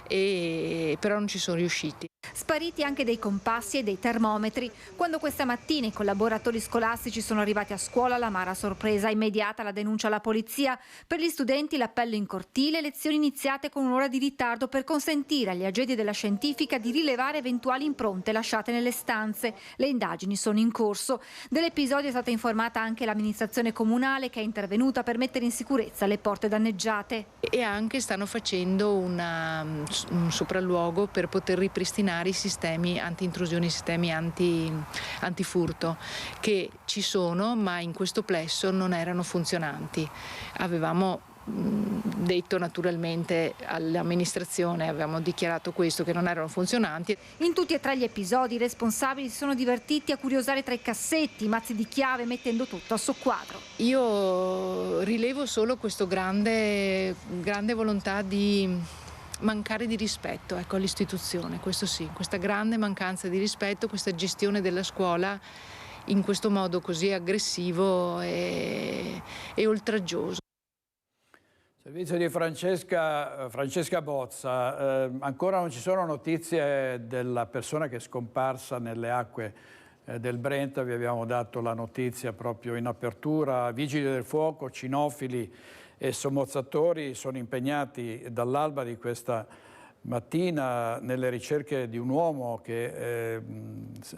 però non ci sono riusciti.
Spariti anche dei compassi e dei termometri. Quando questa mattina i collaboratori scolastici sono arrivati a scuola, l'amara sorpresa immediata, la denuncia alla polizia. Per gli studenti l'appello in cortile, lezioni iniziate con un'ora di ritardo per consentire agli agenti della scientifica di rilevare eventuali impronte lasciate nelle stanze. Le indagini sono in corso. Dell'episodio è stata informata anche l'amministrazione comunale, che è intervenuta per mettere in sicurezza le porte danneggiate.
E anche stanno facendo un sopralluogo per poter ripristinare i sistemi anti-intrusioni, i sistemi antifurto che ci sono, ma in questo plesso non erano funzionanti. Avevamo detto naturalmente all'amministrazione, avevamo dichiarato questo, che non erano funzionanti.
In tutti e tre gli episodi i responsabili si sono divertiti a curiosare tra i cassetti, i mazzi di chiave, mettendo tutto a soqquadro.
Io rilevo solo questo grande volontà di mancare di rispetto, ecco, all'istituzione, questo sì, questa grande mancanza di rispetto, questa gestione della scuola in questo modo così aggressivo e oltraggioso.
Servizio di Francesca Bozza, ancora non ci sono notizie della persona che è scomparsa nelle acque del Brenta. Vi abbiamo dato la notizia proprio in apertura. Vigili del fuoco, cinofili e sommozzatori sono impegnati dall'alba di questa mattina nelle ricerche di un uomo che è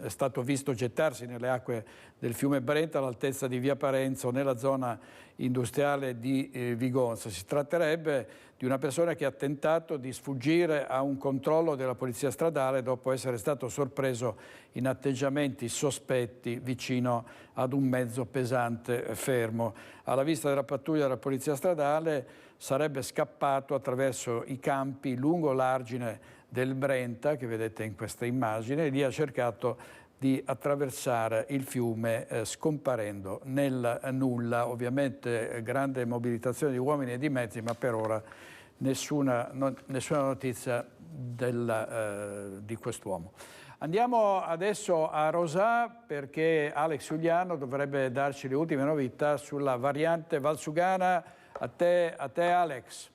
stato visto gettarsi nelle acque del fiume Brenta all'altezza di Via Parenzo, nella zona industriale di Vigonza. Si tratterebbe di una persona che ha tentato di sfuggire a un controllo della polizia stradale dopo essere stato sorpreso in atteggiamenti sospetti vicino ad un mezzo pesante fermo. Alla vista della pattuglia della polizia stradale sarebbe scappato attraverso i campi lungo l'argine del Brenta, che vedete in questa immagine, e lì ha cercato di attraversare il fiume scomparendo nel nulla. Ovviamente grande mobilitazione di uomini e di mezzi, ma per ora nessuna notizia di quest'uomo. Andiamo adesso a Rosà, perché Alex Giuliano dovrebbe darci le ultime novità sulla variante valsugana. A te Alex.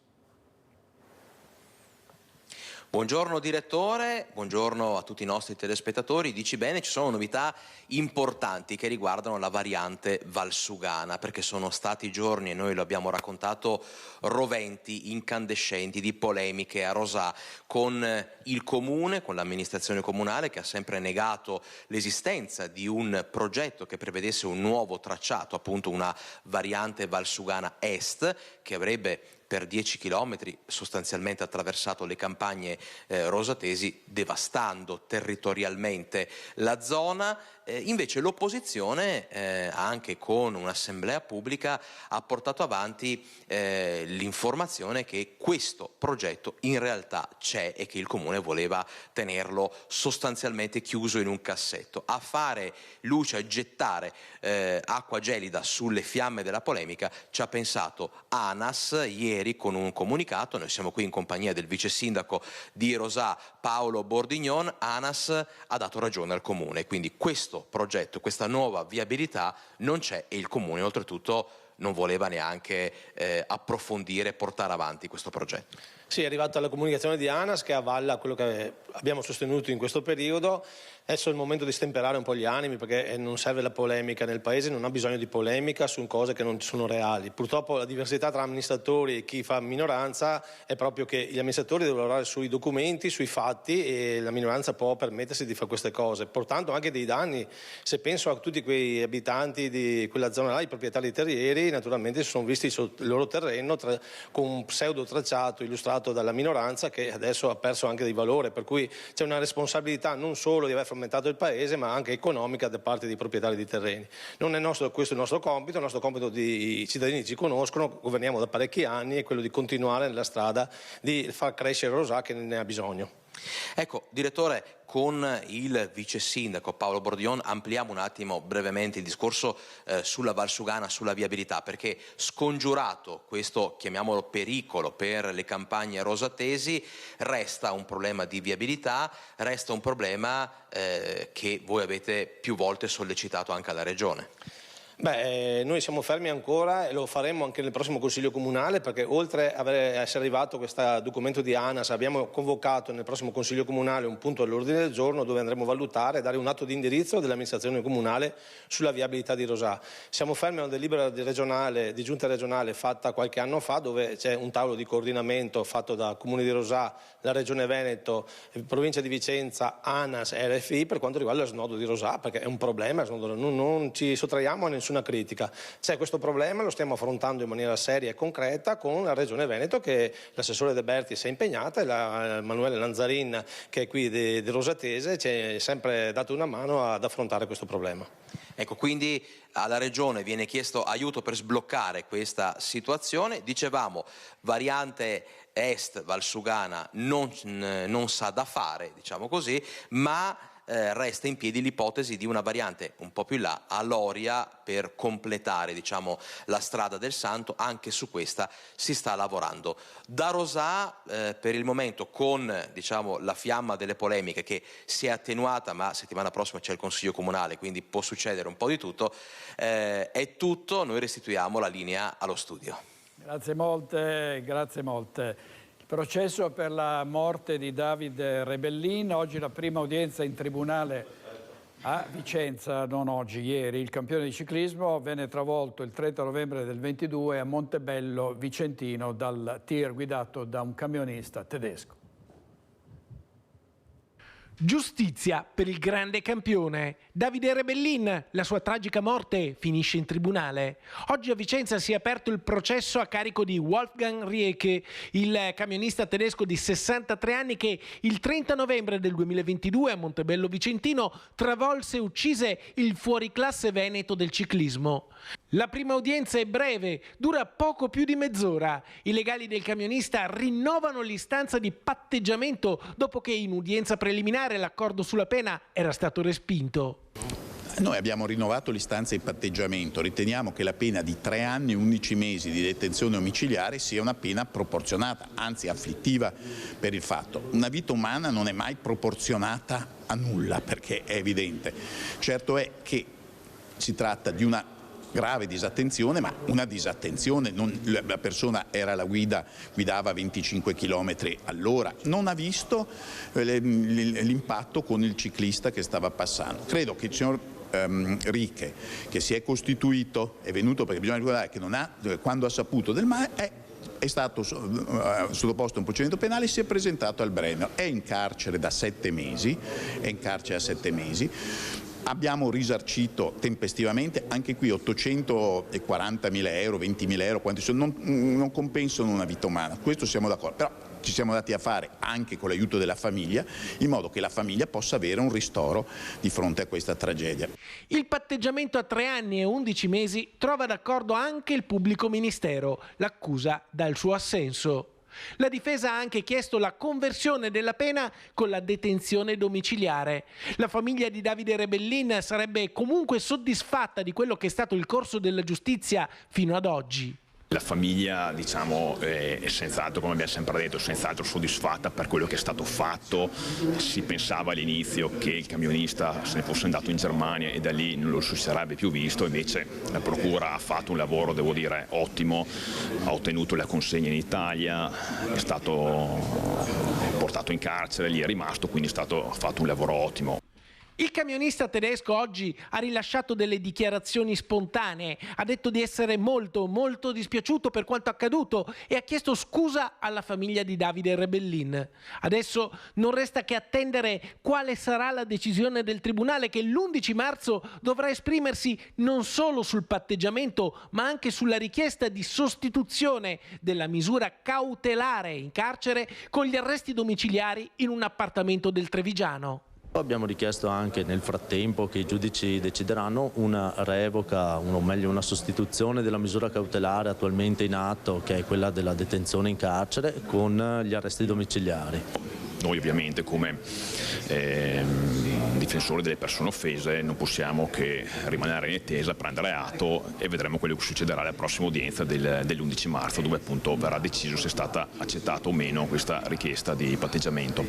Buongiorno direttore, buongiorno a tutti i nostri telespettatori. Dici bene, ci sono novità importanti che riguardano la variante valsugana, perché sono stati giorni, e noi lo abbiamo raccontato, roventi, incandescenti, di polemiche a Rosà con il comune, con l'amministrazione comunale, che ha sempre negato l'esistenza di un progetto che prevedesse un nuovo tracciato, appunto una variante valsugana est, che avrebbe per 10 chilometri sostanzialmente attraversato le campagne rosatesi, devastando territorialmente la zona. Invece l'opposizione, anche con un'assemblea pubblica, ha portato avanti l'informazione che questo progetto in realtà c'è e che il Comune voleva tenerlo sostanzialmente chiuso in un cassetto. A fare luce, a gettare acqua gelida sulle fiamme della polemica ci ha pensato ANAS ieri con un comunicato. Noi siamo qui in compagnia del vice sindaco di Rosà, Paolo Bordignon. ANAS ha dato ragione al Comune, quindi questo progetto, questa nuova viabilità non c'è e il Comune oltretutto non voleva neanche approfondire e portare avanti questo progetto.
Sì, è arrivata la comunicazione di ANAS che avvalla quello che abbiamo sostenuto in questo periodo. Adesso è il momento di stemperare un po' gli animi, perché non serve la polemica nel Paese, non ha bisogno di polemica su cose che non sono reali. Purtroppo la diversità tra amministratori e chi fa minoranza è proprio che gli amministratori devono lavorare sui documenti, sui fatti, e la minoranza può permettersi di fare queste cose, portando anche dei danni. Se penso a tutti quei abitanti di quella zona là, i proprietari terrieri, naturalmente si sono visti il loro terreno con un pseudo tracciato illustrato dalla minoranza che adesso ha perso anche di valore, per cui c'è una responsabilità non solo di aver frammentato il paese, ma anche economica da parte dei proprietari di terreni. Non è questo è il nostro compito i cittadini ci conoscono, governiamo da parecchi anni, è quello di continuare nella strada di far crescere Rosà, che ne ha bisogno.
Ecco, direttore, con il vice sindaco Paolo Bordignon ampliamo un attimo brevemente il discorso sulla valsugana, sulla viabilità, perché scongiurato questo, chiamiamolo, pericolo per le campagne rosatesi, resta un problema di viabilità, resta un problema che voi avete più volte sollecitato anche alla Regione.
Noi siamo fermi ancora e lo faremo anche nel prossimo Consiglio Comunale, perché oltre a essere arrivato questo documento di ANAS, abbiamo convocato nel prossimo Consiglio Comunale un punto all'ordine del giorno dove andremo a valutare e dare un atto di indirizzo dell'amministrazione comunale sulla viabilità di Rosà. Siamo fermi a una delibera di giunta regionale fatta qualche anno fa, dove c'è un tavolo di coordinamento fatto da Comune di Rosà, la Regione Veneto, Provincia di Vicenza, ANAS e RFI per quanto riguarda lo snodo di Rosà, perché è un problema, non ci sottraiamo a nessuna critica. C'è questo problema, lo stiamo affrontando in maniera seria e concreta con la Regione Veneto, che l'assessore De Berti si è impegnata, e Manuele Lanzarin, che è qui di Rosatese, ci ha sempre dato una mano ad affrontare questo problema.
Ecco, quindi alla Regione viene chiesto aiuto per sbloccare questa situazione. Dicevamo, variante est Valsugana non sa da fare, diciamo così, ma resta in piedi l'ipotesi di una variante un po' più in là a Loria per completare, diciamo, la strada del Santo. Anche su questa si sta lavorando. Da Rosà per il momento, con, diciamo, la fiamma delle polemiche che si è attenuata, ma settimana prossima c'è il Consiglio Comunale, quindi può succedere un po' di tutto, è tutto. Noi restituiamo la linea allo studio.
Grazie molte, grazie molte. Processo per la morte di Davide Rebellin, oggi la prima udienza in tribunale a Vicenza, non oggi, ieri. Il campione di ciclismo venne travolto il 30 novembre del 22 a Montebello Vicentino dal tir guidato da un camionista tedesco.
Giustizia per il grande campione. Davide Rebellin, la sua tragica morte finisce in tribunale. Oggi a Vicenza si è aperto il processo a carico di Wolfgang Rieke, il camionista tedesco di 63 anni che il 30 novembre del 2022 a Montebello Vicentino travolse e uccise il fuoriclasse veneto del ciclismo. La prima udienza è breve, dura poco più di mezz'ora. I legali del camionista rinnovano l'istanza di patteggiamento dopo che in udienza preliminare l'accordo sulla pena era stato respinto.
Noi abbiamo rinnovato l'istanza di patteggiamento, riteniamo che la pena di 3 anni e 11 mesi di detenzione domiciliare sia una pena proporzionata, anzi afflittiva per il fatto. Una vita umana non è mai proporzionata a nulla, perché è evidente. Certo è che si tratta di una grave disattenzione, ma una disattenzione, la persona era alla guida, guidava 25 km all'ora, non ha visto l'impatto con il ciclista che stava passando. Credo che il signor Rieke, che si è costituito, è venuto, perché bisogna ricordare che quando ha saputo del male è stato sottoposto a un procedimento penale e si è presentato al Brennero, è in carcere da 7 mesi, Abbiamo risarcito tempestivamente, anche qui 840.000 euro, 20.000 euro, quanti sono, non compensano una vita umana, questo siamo d'accordo, però ci siamo dati a fare anche con l'aiuto della famiglia, in modo che la famiglia possa avere un ristoro di fronte a questa tragedia.
Il patteggiamento a 3 anni e 11 mesi trova d'accordo anche il pubblico ministero, l'accusa dà il suo assenso. La difesa ha anche chiesto la conversione della pena con la detenzione domiciliare. La famiglia di Davide Rebellin sarebbe comunque soddisfatta di quello che è stato il corso della giustizia fino ad oggi.
La famiglia, diciamo, è senz'altro, come abbiamo sempre detto, senz'altro soddisfatta per quello che è stato fatto. Si pensava all'inizio che il camionista se ne fosse andato in Germania e da lì non lo si sarebbe più visto, invece la procura ha fatto un lavoro, devo dire, ottimo, ha ottenuto la consegna in Italia, è stato portato in carcere, lì è rimasto, quindi è stato fatto un lavoro ottimo.
Il camionista tedesco oggi ha rilasciato delle dichiarazioni spontanee, ha detto di essere molto dispiaciuto per quanto accaduto e ha chiesto scusa alla famiglia di Davide Rebellin. Adesso non resta che attendere quale sarà la decisione del tribunale che l'11 marzo dovrà esprimersi non solo sul patteggiamento ma anche sulla richiesta di sostituzione della misura cautelare in carcere con gli arresti domiciliari in un appartamento del Trevigiano.
Abbiamo richiesto anche nel frattempo che i giudici decideranno una revoca, o meglio una sostituzione della misura cautelare attualmente in atto, che è quella della detenzione in carcere, con gli arresti domiciliari.
Noi ovviamente come difensori delle persone offese non possiamo che rimanere in attesa, prendere atto e vedremo quello che succederà alla prossima udienza dell'11 marzo, dove appunto verrà deciso se è stata accettata o meno questa richiesta di patteggiamento.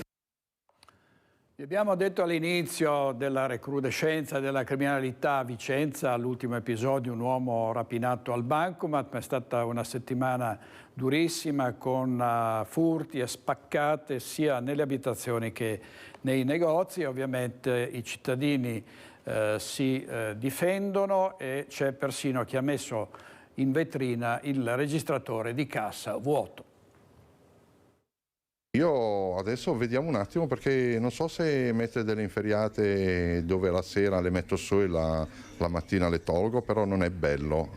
Abbiamo detto all'inizio della recrudescenza della criminalità a Vicenza, all'ultimo episodio un uomo rapinato al bancomat, ma è stata una settimana durissima con furti e spaccate sia nelle abitazioni che nei negozi. Ovviamente i cittadini si difendono e c'è persino chi ha messo in vetrina il registratore di cassa vuoto.
Io adesso vediamo un attimo, perché non so se mettere delle inferriate dove la sera le metto su e la mattina le tolgo, però non è bello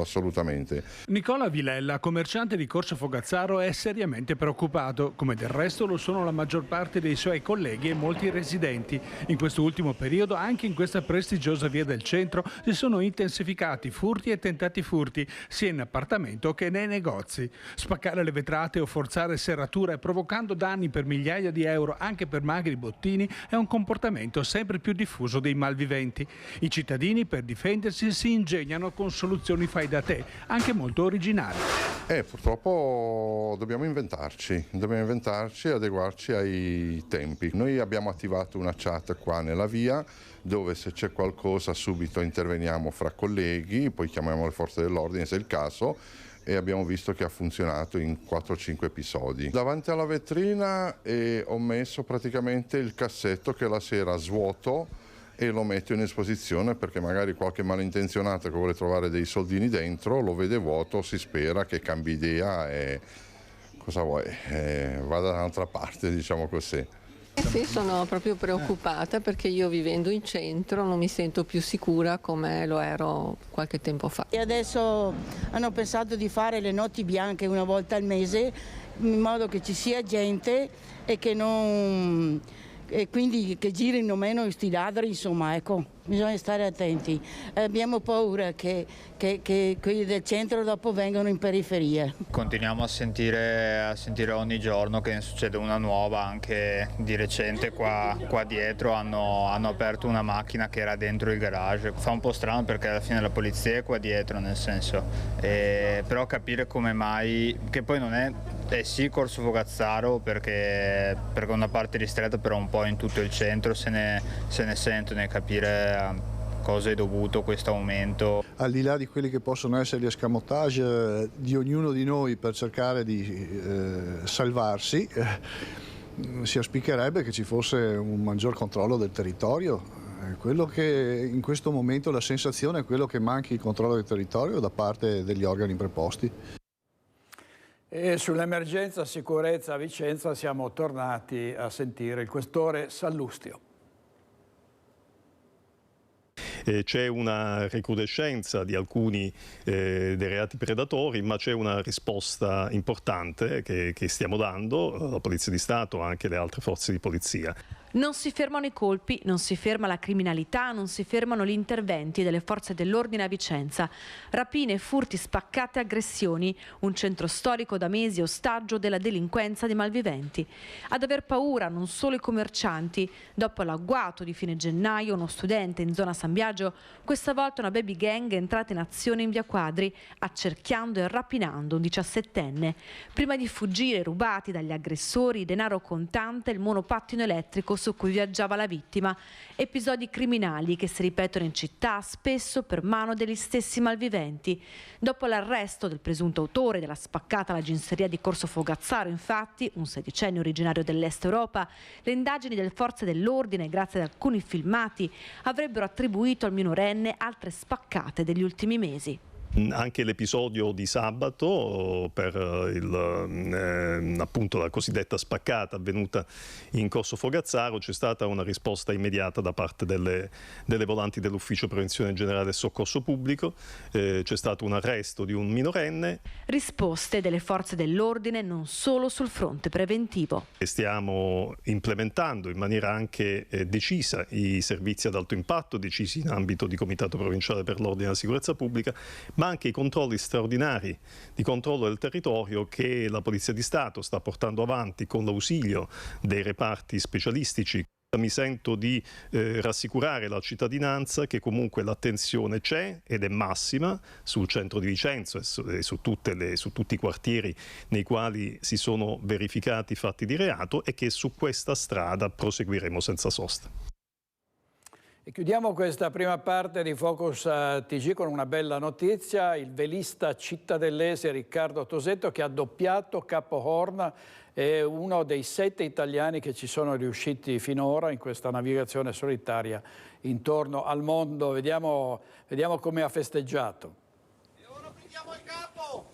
assolutamente.
Nicola Vilella, commerciante di Corso Fogazzaro, è seriamente preoccupato, come del resto lo sono la maggior parte dei suoi colleghi e molti residenti. In questo ultimo periodo, anche in questa prestigiosa via del centro, si sono intensificati furti e tentati furti, sia in appartamento che nei negozi. Spaccare le vetrate o forzare serrature provocando danni per migliaia di euro anche per magri bottini è un comportamento sempre più diffuso dei malviventi. I cittadini per difendersi si ingegnano con soluzioni fai da te, anche molto originali.
Purtroppo dobbiamo inventarci e adeguarci ai tempi. Noi abbiamo attivato una chat qua nella via, dove se c'è qualcosa subito interveniamo fra colleghi, poi chiamiamo le forze dell'ordine se è il caso, e abbiamo visto che ha funzionato in 4-5 episodi. Davanti alla vetrina ho messo praticamente il cassetto che la sera svuoto e lo metto in esposizione, perché magari qualche malintenzionato che vuole trovare dei soldini dentro lo vede vuoto, si spera che cambi idea e cosa vuoi, vada da un'altra parte, diciamo così.
Sì, sono proprio preoccupata, perché io vivendo in centro non mi sento più sicura come lo ero qualche tempo fa.
E adesso hanno pensato di fare le notti bianche una volta al mese, in modo che ci sia gente e che non... e quindi che girino meno questi ladri, insomma, ecco, bisogna stare attenti. Abbiamo paura che quelli del centro dopo vengano in periferia.
Continuiamo a sentire ogni giorno che ne succede una nuova. Anche di recente qua dietro hanno aperto una macchina che era dentro il garage. Fa un po' strano, perché alla fine la polizia è qua dietro, nel senso, però capire come mai, che poi non è sì Corso Fogazzaro, perché una parte ristretta, però un po' in tutto il centro se ne sentono, e capire cosa è dovuto questo aumento.
Al di là di quelli che possono essere gli escamotage di ognuno di noi per cercare di salvarsi, si auspicherebbe che ci fosse un maggior controllo del territorio. Quello che in questo momento la sensazione è quello che manchi il controllo del territorio da parte degli organi preposti.
E sull'emergenza sicurezza a Vicenza siamo tornati a sentire il questore Sallustio.
C'è una recrudescenza di alcuni dei reati predatori, ma c'è una risposta importante che stiamo dando, la Polizia di Stato, anche le altre forze di polizia.
Non si fermano i colpi, non si ferma la criminalità, non si fermano gli interventi delle forze dell'ordine a Vicenza. Rapine, furti, spaccate, aggressioni, un centro storico da mesi ostaggio della delinquenza dei malviventi. Ad aver paura non solo i commercianti. Dopo l'agguato di fine gennaio, uno studente in zona San Biagio, questa volta una baby gang è entrata in azione in via Quadri, accerchiando e rapinando un 17enne. Prima di fuggire, rubati dagli aggressori, denaro contante e il monopattino elettrico su cui viaggiava la vittima. Episodi criminali che si ripetono in città, spesso per mano degli stessi malviventi. Dopo l'arresto del presunto autore della spaccata alla ginseria di Corso Fogazzaro, infatti, un 16enne originario dell'Est Europa, le indagini delle forze dell'ordine, grazie ad alcuni filmati, avrebbero attribuito al minorenne altre spaccate degli ultimi mesi.
Anche l'episodio di sabato per appunto la cosiddetta spaccata avvenuta in Corso Fogazzaro, c'è stata una risposta immediata da parte delle volanti dell'Ufficio Prevenzione Generale del Soccorso Pubblico, c'è stato un arresto di un minorenne.
Risposte delle forze dell'ordine non solo sul fronte preventivo.
Stiamo implementando in maniera anche decisa i servizi ad alto impatto decisi in ambito di Comitato Provinciale per l'Ordine e la Sicurezza Pubblica, ma anche i controlli straordinari di controllo del territorio che la Polizia di Stato sta portando avanti con l'ausilio dei reparti specialistici. Mi sento di rassicurare la cittadinanza che comunque l'attenzione c'è ed è massima sul centro di Vicenza e su tutti i quartieri nei quali si sono verificati fatti di reato e che su questa strada proseguiremo senza sosta.
E chiudiamo questa prima parte di Focus TG con una bella notizia: il velista cittadellese Riccardo Tosetto, che ha doppiato Capo Horn, è uno dei 7 italiani che ci sono riusciti finora in questa navigazione solitaria intorno al mondo. Vediamo come ha festeggiato.
E ora prendiamo il capo!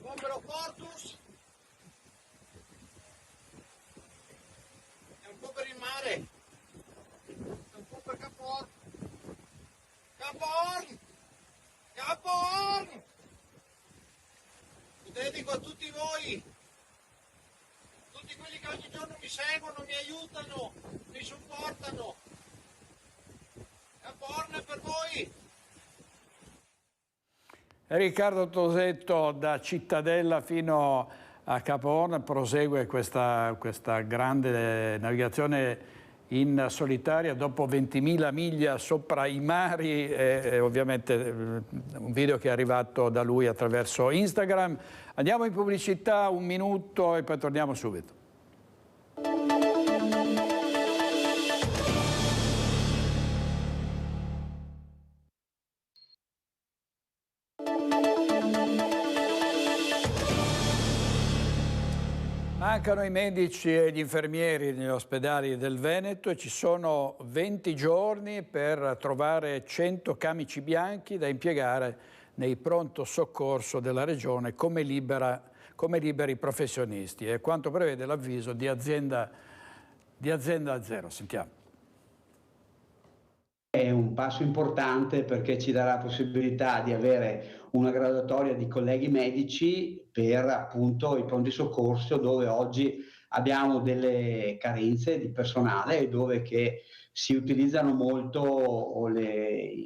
Bombero Fortus! È un po' per il mare, è un po' per Capo Horn. Capo Horn! Capo Horn! Lo dedico a tutti voi, tutti quelli che ogni giorno mi seguono, mi aiutano, mi supportano. Capo Horn è per voi!
Riccardo Tosetto da Cittadella fino a Capo Horn prosegue questa grande navigazione in solitaria dopo 20.000 miglia sopra i mari, e ovviamente un video che è arrivato da lui attraverso Instagram. Andiamo in pubblicità, 1 minuto e poi torniamo subito. Mancano i medici e gli infermieri negli ospedali del Veneto e ci sono 20 giorni per trovare 100 camici bianchi da impiegare nei pronto soccorso della regione come liberi professionisti. È quanto prevede l'avviso di azienda zero. Sentiamo.
È un passo importante perché ci darà la possibilità di avere una graduatoria di colleghi medici per appunto i pronti soccorso, dove oggi abbiamo delle carenze di personale e dove che si utilizzano molto le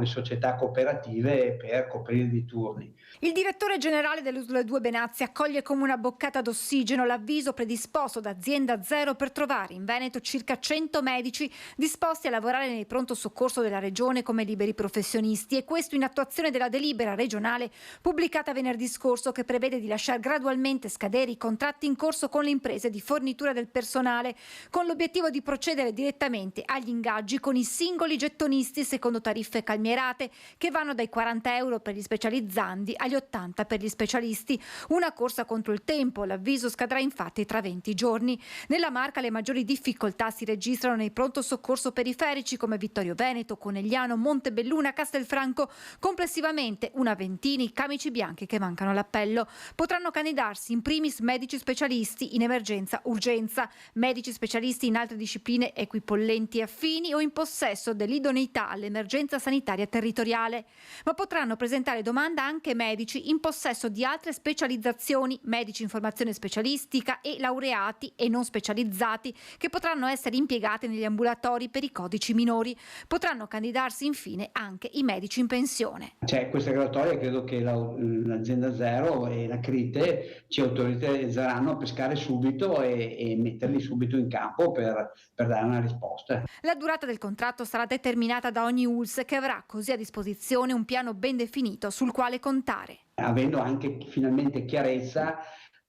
società cooperative per coprire i turni.
Il direttore generale dell'USL 2 Benazzi accoglie come una boccata d'ossigeno l'avviso predisposto da Azienda Zero per trovare in Veneto circa 100 medici disposti a lavorare nei pronto soccorso della regione come liberi professionisti, e questo in attuazione della delibera regionale pubblicata venerdì scorso, che prevede di lasciare gradualmente scadere i contratti in corso con le imprese di fornitura del personale, con l'obiettivo di procedere direttamente agli ingaggi con i singoli gettonisti secondo tariffe calmierate che vanno dai 40 euro per gli specializzandi agli 80 per gli specialisti. Una corsa contro il tempo, l'avviso scadrà infatti tra 20 giorni. Nella Marca le maggiori difficoltà si registrano nei pronto soccorso periferici come Vittorio Veneto, Conegliano, Montebelluna, Castelfranco, complessivamente una ventina i camici bianchi che mancano all'appello. Potranno candidarsi in primis medici specialisti in emergenza urgenza, medici specialisti in altre discipline equipollenti affini o in possesso dell'idoneità all'emergenza sanitaria territoriale, ma potranno presentare domanda anche medici in possesso di altre specializzazioni, medici in formazione specialistica e laureati e non specializzati che potranno essere impiegati negli ambulatori per i codici minori. Potranno candidarsi infine anche i medici in pensione.
C'è questa graduatoria, credo che l'Azienda Zero e la Crite ci autorizzeranno a pescare subito e metterli subito in campo per dare una risposta.
La durata del contratto sarà determinata da ogni ULS, che avrà così a disposizione un piano ben definito sul quale contare.
Avendo anche finalmente chiarezza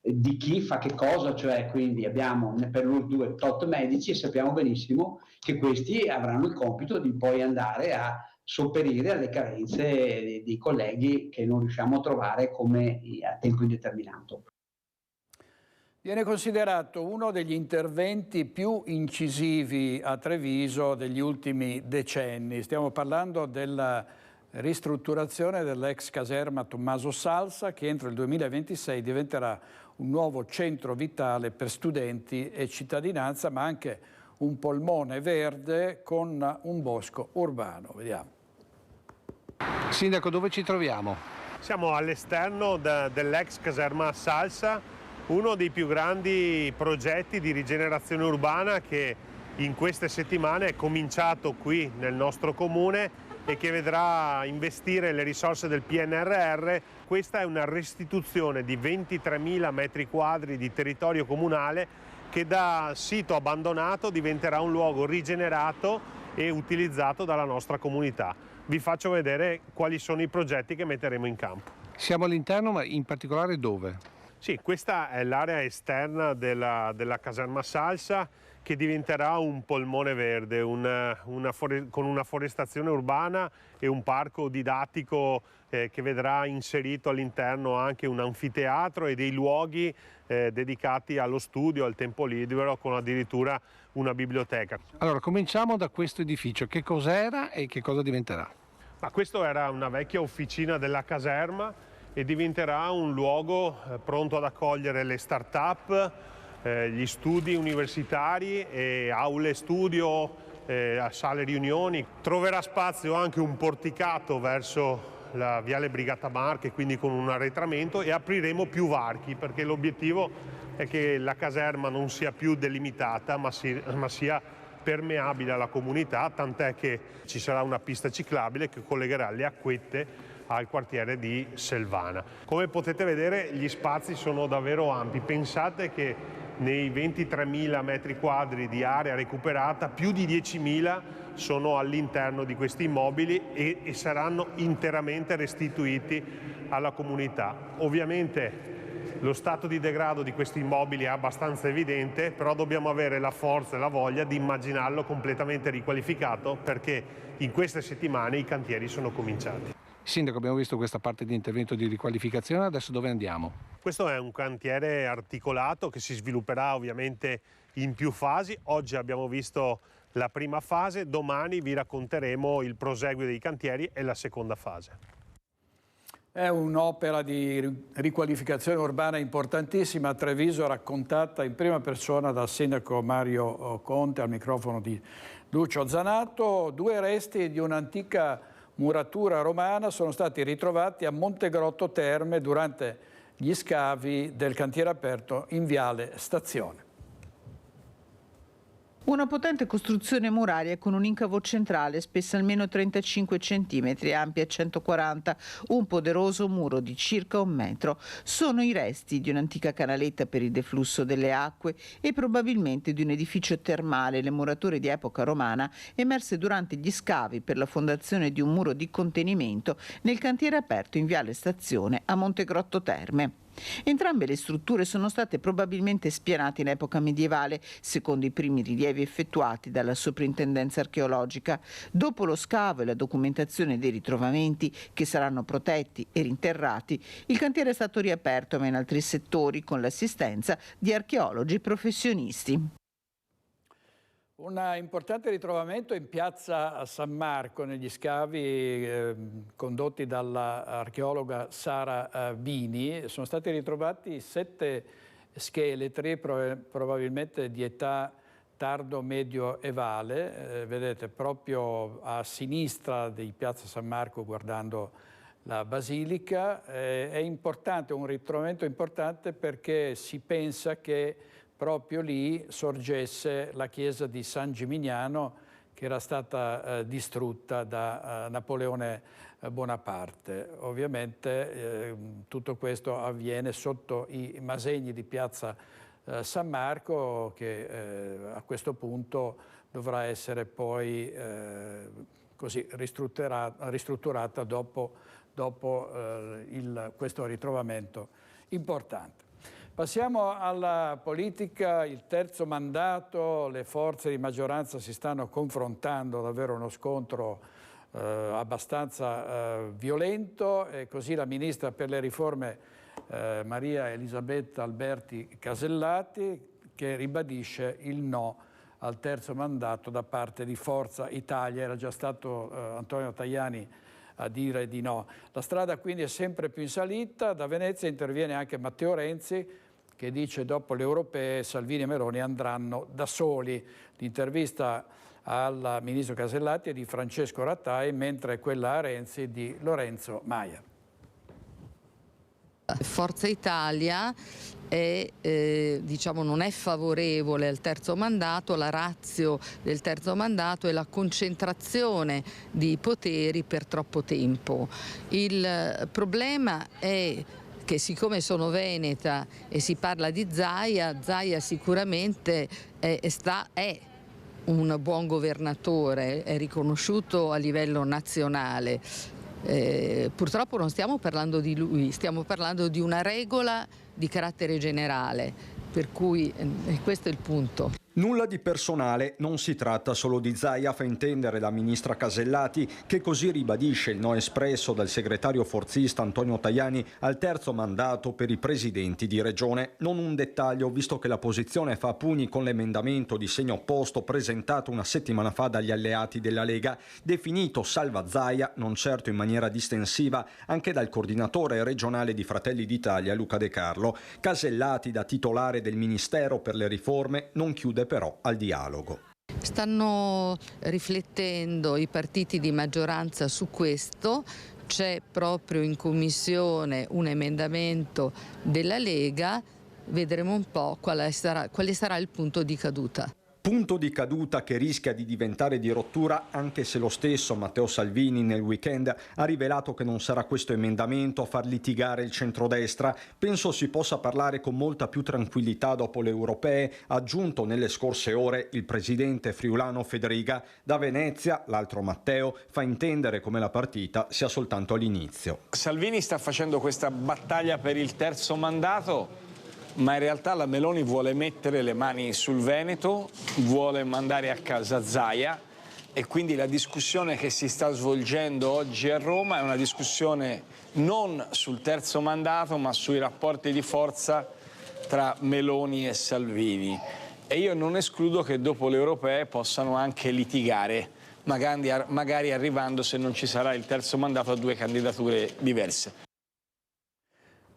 di chi fa che cosa, cioè quindi abbiamo per l'ULS 2 tot medici e sappiamo benissimo che questi avranno il compito di poi andare a sopperire alle carenze dei colleghi che non riusciamo a trovare come a tempo indeterminato.
Viene considerato uno degli interventi più incisivi a Treviso degli ultimi decenni. Stiamo parlando della ristrutturazione dell'ex caserma Tommaso Salsa, che entro il 2026 diventerà un nuovo centro vitale per studenti e cittadinanza, ma anche un polmone verde con un bosco urbano. Vediamo.
Sindaco, dove ci troviamo?
Siamo all'esterno dell'ex caserma Salsa, uno dei più grandi progetti di rigenerazione urbana che in queste settimane è cominciato qui nel nostro comune e che vedrà investire le risorse del PNRR. Questa è una restituzione di 23.000 metri quadri di territorio comunale che da sito abbandonato diventerà un luogo rigenerato e utilizzato dalla nostra comunità. Vi faccio vedere quali sono i progetti che metteremo in campo.
Siamo all'interno, ma in particolare dove?
Sì, questa è l'area esterna della caserma Salsa, che diventerà un polmone verde, con una forestazione urbana e un parco didattico che vedrà inserito all'interno anche un anfiteatro e dei luoghi dedicati allo studio, al tempo libero, con addirittura una biblioteca.
Allora, cominciamo da questo edificio. Che cos'era e che cosa diventerà?
Ma questo era una vecchia officina della caserma e diventerà un luogo pronto ad accogliere le start-up, gli studi universitari, e aule studio, sale riunioni. Troverà spazio anche un porticato verso la Viale Brigata Marche, quindi con un arretramento, e apriremo più varchi, perché l'obiettivo è che la caserma non sia più delimitata, ma sia permeabile alla comunità, tant'è che ci sarà una pista ciclabile che collegherà le Acquette al quartiere di Selvana. Come potete vedere, gli spazi sono davvero ampi. Pensate che nei 23.000 metri quadri di area recuperata, più di 10.000 sono all'interno di questi immobili e saranno interamente restituiti alla comunità. Ovviamente lo stato di degrado di questi immobili è abbastanza evidente, però dobbiamo avere la forza e la voglia di immaginarlo completamente riqualificato, perché in queste settimane i cantieri sono cominciati.
Sindaco, abbiamo visto questa parte di intervento di riqualificazione, adesso dove andiamo?
Questo è un cantiere articolato che si svilupperà ovviamente in più fasi. Oggi abbiamo visto la prima fase, domani vi racconteremo il proseguio dei cantieri e la seconda fase.
È un'opera di riqualificazione urbana importantissima a Treviso, raccontata in prima persona dal sindaco Mario Conte al microfono di Lucio Zanato. 2 resti di un'antica muratura romana sono stati ritrovati a Montegrotto Terme durante gli scavi del cantiere aperto in Viale Stazione.
Una potente costruzione muraria con un incavo centrale spessa almeno 35 cm, ampia 140, un poderoso muro di circa 1 metro. Sono i resti di un'antica canaletta per il deflusso delle acque e probabilmente di un edificio termale, le murature di epoca romana, emerse durante gli scavi per la fondazione di un muro di contenimento nel cantiere aperto in Viale Stazione a Montegrotto Terme. Entrambe le strutture sono state probabilmente spianate in epoca medievale, secondo i primi rilievi effettuati dalla Soprintendenza Archeologica. Dopo lo scavo e la documentazione dei ritrovamenti, che saranno protetti e rinterrati, il cantiere è stato riaperto, ma in altri settori, con l'assistenza di archeologi professionisti.
Un importante ritrovamento in piazza San Marco, negli scavi condotti dall'archeologa Sara Bini. Sono stati ritrovati 7 scheletri, probabilmente di età tardo-medioevale. Vedete, proprio a sinistra di piazza San Marco, guardando la basilica. È importante, un ritrovamento importante, perché si pensa che proprio lì sorgesse la chiesa di San Gimignano, che era stata distrutta da Napoleone Bonaparte. Ovviamente tutto questo avviene sotto i masegni di piazza San Marco, che a questo punto dovrà essere poi così ristrutturata dopo questo ritrovamento importante. Passiamo alla politica, il terzo mandato, le forze di maggioranza si stanno confrontando, davvero uno scontro abbastanza violento, e così la ministra per le riforme Maria Elisabetta Alberti Casellati, che ribadisce il no al terzo mandato da parte di Forza Italia. Era già stato Antonio Tajani a dire di no. La strada quindi è sempre più in salita. Da Venezia interviene anche Matteo Renzi, che dice dopo le europee Salvini e Meloni andranno da soli. L'intervista al ministro Casellati è di Francesco Rattai, mentre quella a Renzi di Lorenzo Maia.
Forza Italia
non è favorevole al terzo mandato. La ratio del terzo mandato è la concentrazione di poteri per troppo tempo. Il problema è che siccome sono veneta e si parla di Zaia sicuramente è un buon governatore, è riconosciuto a livello nazionale. Purtroppo non stiamo parlando di lui, stiamo parlando di una regola di carattere generale, per cui questo è il punto.
Nulla di personale, non si tratta solo di Zaia, fa intendere la ministra Casellati, che così ribadisce il no espresso dal segretario forzista Antonio Tajani al terzo mandato per i presidenti di regione. Non un dettaglio, visto che la posizione fa a pugni con l'emendamento di segno opposto presentato una settimana fa dagli alleati della Lega, definito salva Zaia, non certo in maniera distensiva, anche dal coordinatore regionale di Fratelli d'Italia Luca De Carlo. Casellati, da titolare del Ministero per le Riforme, non chiude però al dialogo.
Stanno riflettendo i partiti di maggioranza su questo, c'è proprio in commissione un emendamento della Lega, vedremo un po' quale sarà il punto di caduta.
Punto di caduta che rischia di diventare di rottura, anche se lo stesso Matteo Salvini nel weekend ha rivelato che non sarà questo emendamento a far litigare il centrodestra. Penso si possa parlare con molta più tranquillità dopo le europee, ha aggiunto nelle scorse ore il presidente friulano Federica. Da Venezia, l'altro Matteo fa intendere come la partita sia soltanto all'inizio.
Salvini sta facendo questa battaglia per il terzo mandato, ma in realtà la Meloni vuole mettere le mani sul Veneto, vuole mandare a casa Zaia, e quindi la discussione che si sta svolgendo oggi a Roma è una discussione non sul terzo mandato, ma sui rapporti di forza tra Meloni e Salvini. E io non escludo che dopo le europee possano anche litigare, magari arrivando, se non ci sarà il terzo mandato, a due candidature diverse.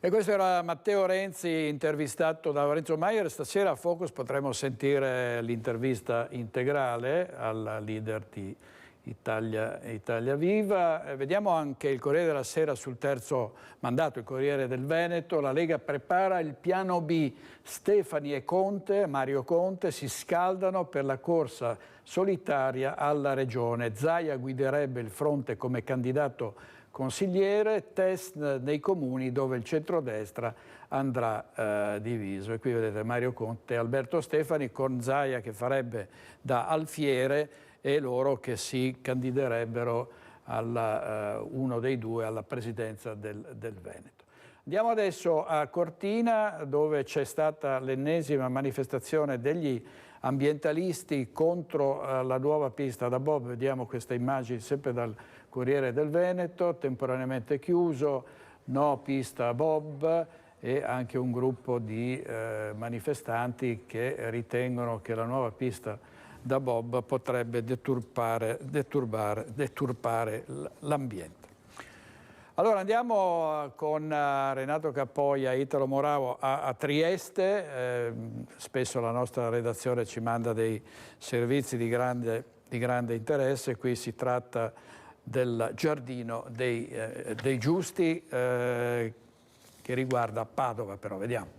E questo era Matteo Renzi, intervistato da Lorenzo Maier. Stasera a Focus potremo sentire l'intervista integrale alla leader di Italia Viva. Vediamo anche il Corriere della Sera sul terzo mandato, il Corriere del Veneto. La Lega prepara il piano B. Stefani e Conte, Mario Conte, si scaldano per la corsa solitaria alla regione. Zaia guiderebbe il fronte come candidato consigliere, test nei comuni dove il centrodestra andrà diviso. E qui vedete Mario Conte e Alberto Stefani con Zaia che farebbe da alfiere e loro che si candiderebbero uno dei due alla presidenza del Veneto. Andiamo adesso a Cortina, dove c'è stata l'ennesima manifestazione degli ambientalisti contro la nuova pista da bob. Vediamo queste immagini sempre dal Corriere del Veneto, temporaneamente chiuso, no pista bob, e anche un gruppo di manifestanti che ritengono che la nuova pista da bob potrebbe deturpare l'ambiente. Allora andiamo con Renato Cappoia e Italo Moravo a Trieste. Spesso la nostra redazione ci manda dei servizi di grande interesse. Qui si tratta del Giardino dei Giusti che riguarda Padova, però vediamo.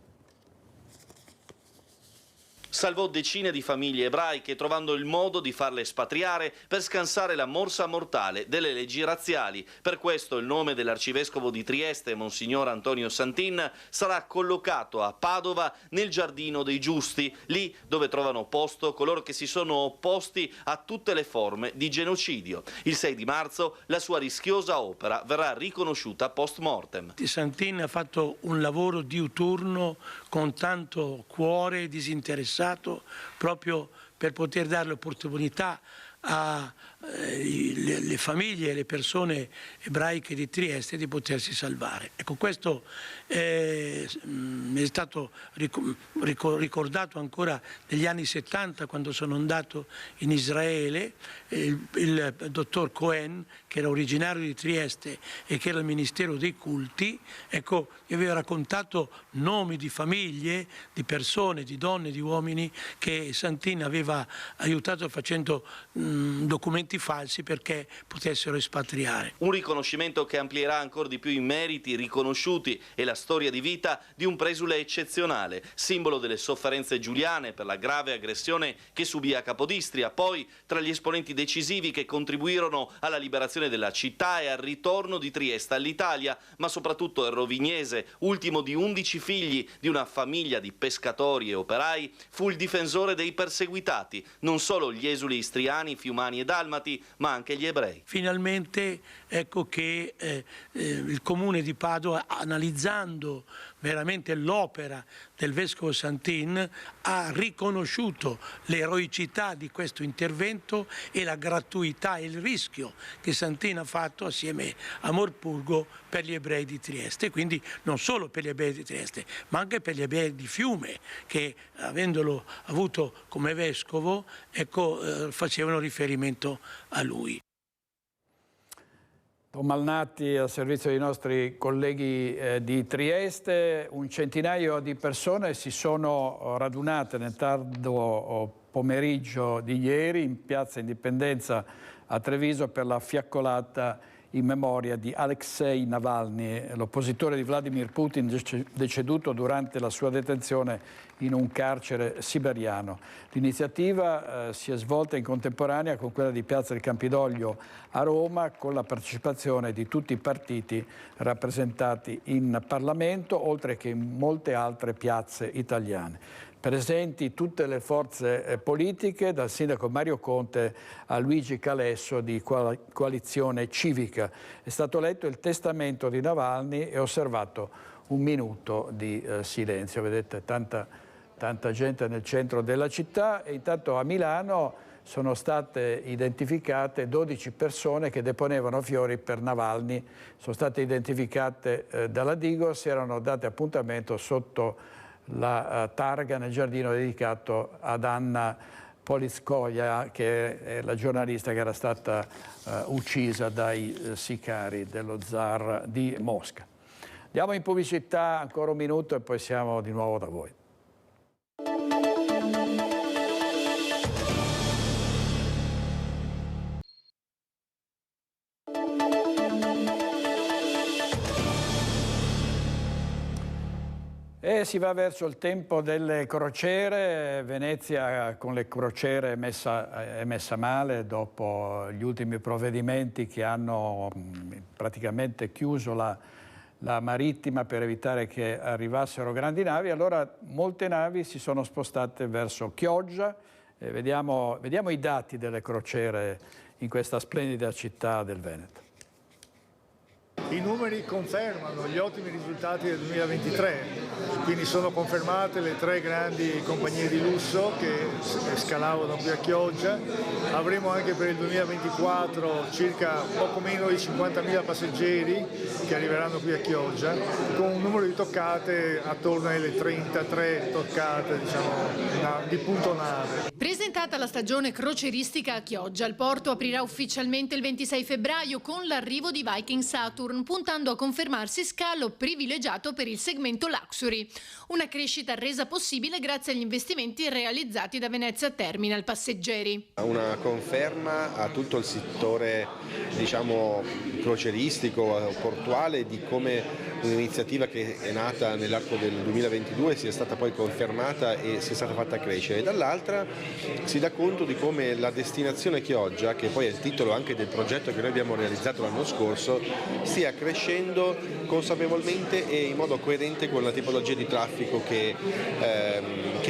Salvò decine di famiglie ebraiche trovando il modo di farle espatriare per scansare la morsa mortale delle leggi razziali. Per questo il nome dell'arcivescovo di Trieste, Monsignor Antonio Santin, sarà collocato a Padova nel Giardino dei Giusti, lì dove trovano posto coloro che si sono opposti a tutte le forme di genocidio. Il 6 di marzo la sua rischiosa opera verrà riconosciuta post mortem.
Santin ha fatto un lavoro diuturno con tanto cuore disinteressato, proprio per poter dare l'opportunità alle famiglie e alle persone ebraiche di Trieste di potersi salvare. Ecco, questo è stato ricordato ancora negli anni 70, quando sono andato in Israele. Il dottor Cohen, che era originario di Trieste e che era il Ministero dei Culti, ecco, mi aveva raccontato nomi di famiglie, di persone, di donne, di uomini che Santin aveva aiutato facendo documenti falsi perché potessero espatriare.
Un riconoscimento che amplierà ancora di più i meriti riconosciuti e la storia di vita di un presule eccezionale, simbolo delle sofferenze giuliane per la grave aggressione che subì a Capodistria, poi tra gli esponenti decisivi che contribuirono alla liberazione della città e al ritorno di Trieste all'Italia, ma soprattutto il rovignese, ultimo di 11 figli di una famiglia di pescatori e operai, fu il difensore dei perseguitati, non solo gli esuli istriani, fiumani e dalmati, ma anche gli ebrei.
Finalmente ecco che il Comune di Padova, analizzando veramente l'opera del Vescovo Santin, ha riconosciuto l'eroicità di questo intervento e la gratuità e il rischio che Santin ha fatto assieme a Morpurgo per gli ebrei di Trieste, quindi non solo per gli ebrei di Trieste, ma anche per gli ebrei di Fiume, che avendolo avuto come vescovo, ecco, facevano riferimento a lui.
Don Malnati al servizio dei nostri colleghi di Trieste. Un centinaio di persone si sono radunate nel tardo pomeriggio di ieri in Piazza Indipendenza a Treviso per la fiaccolata in memoria di Alexei Navalny, l'oppositore di Vladimir Putin deceduto durante la sua detenzione in un carcere siberiano. L'iniziativa si è svolta in contemporanea con quella di Piazza del Campidoglio a Roma, con la partecipazione di tutti i partiti rappresentati in Parlamento, oltre che in molte altre piazze italiane. Presenti tutte le forze politiche, dal sindaco Mario Conte a Luigi Calesso di Coalizione Civica. È stato letto il testamento di Navalny e osservato un minuto di silenzio. Vedete tanta gente nel centro della città, e intanto a Milano sono state identificate 12 persone che deponevano fiori per Navalny. Sono state identificate dalla Digos, erano date appuntamento sotto la targa nel giardino dedicato ad Anna Politskoja, che è la giornalista che era stata uccisa dai sicari dello zar di Mosca. Andiamo in pubblicità, ancora un minuto e poi siamo di nuovo da voi. E si va verso il tempo delle crociere. Venezia con le crociere è messa male dopo gli ultimi provvedimenti che hanno praticamente chiuso la marittima per evitare che arrivassero grandi navi. Allora molte navi si sono spostate verso Chioggia. Vediamo i dati delle crociere in questa splendida città del Veneto.
I numeri confermano gli ottimi risultati del 2023, quindi sono confermate le 3 grandi compagnie di lusso che scalavano qui a Chioggia. Avremo anche per il 2024 circa poco meno di 50.000 passeggeri che arriveranno qui a Chioggia, con un numero di toccate attorno alle 33 toccate, diciamo, di punto nave.
Presentata la stagione croceristica a Chioggia, il porto aprirà ufficialmente il 26 febbraio con l'arrivo di Viking Saturn, puntando a confermarsi scalo privilegiato per il segmento luxury. Una crescita resa possibile grazie agli investimenti realizzati da Venezia Terminal Passeggeri.
Una conferma a tutto il settore, diciamo, croceristico, portuale, di come un'iniziativa che è nata nell'arco del 2022 sia stata poi confermata e sia stata fatta crescere. Dall'altra si dà conto di come la destinazione Chioggia, che poi è il titolo anche del progetto che noi abbiamo realizzato l'anno scorso, stia crescendo consapevolmente e in modo coerente con la tipologia di traffico che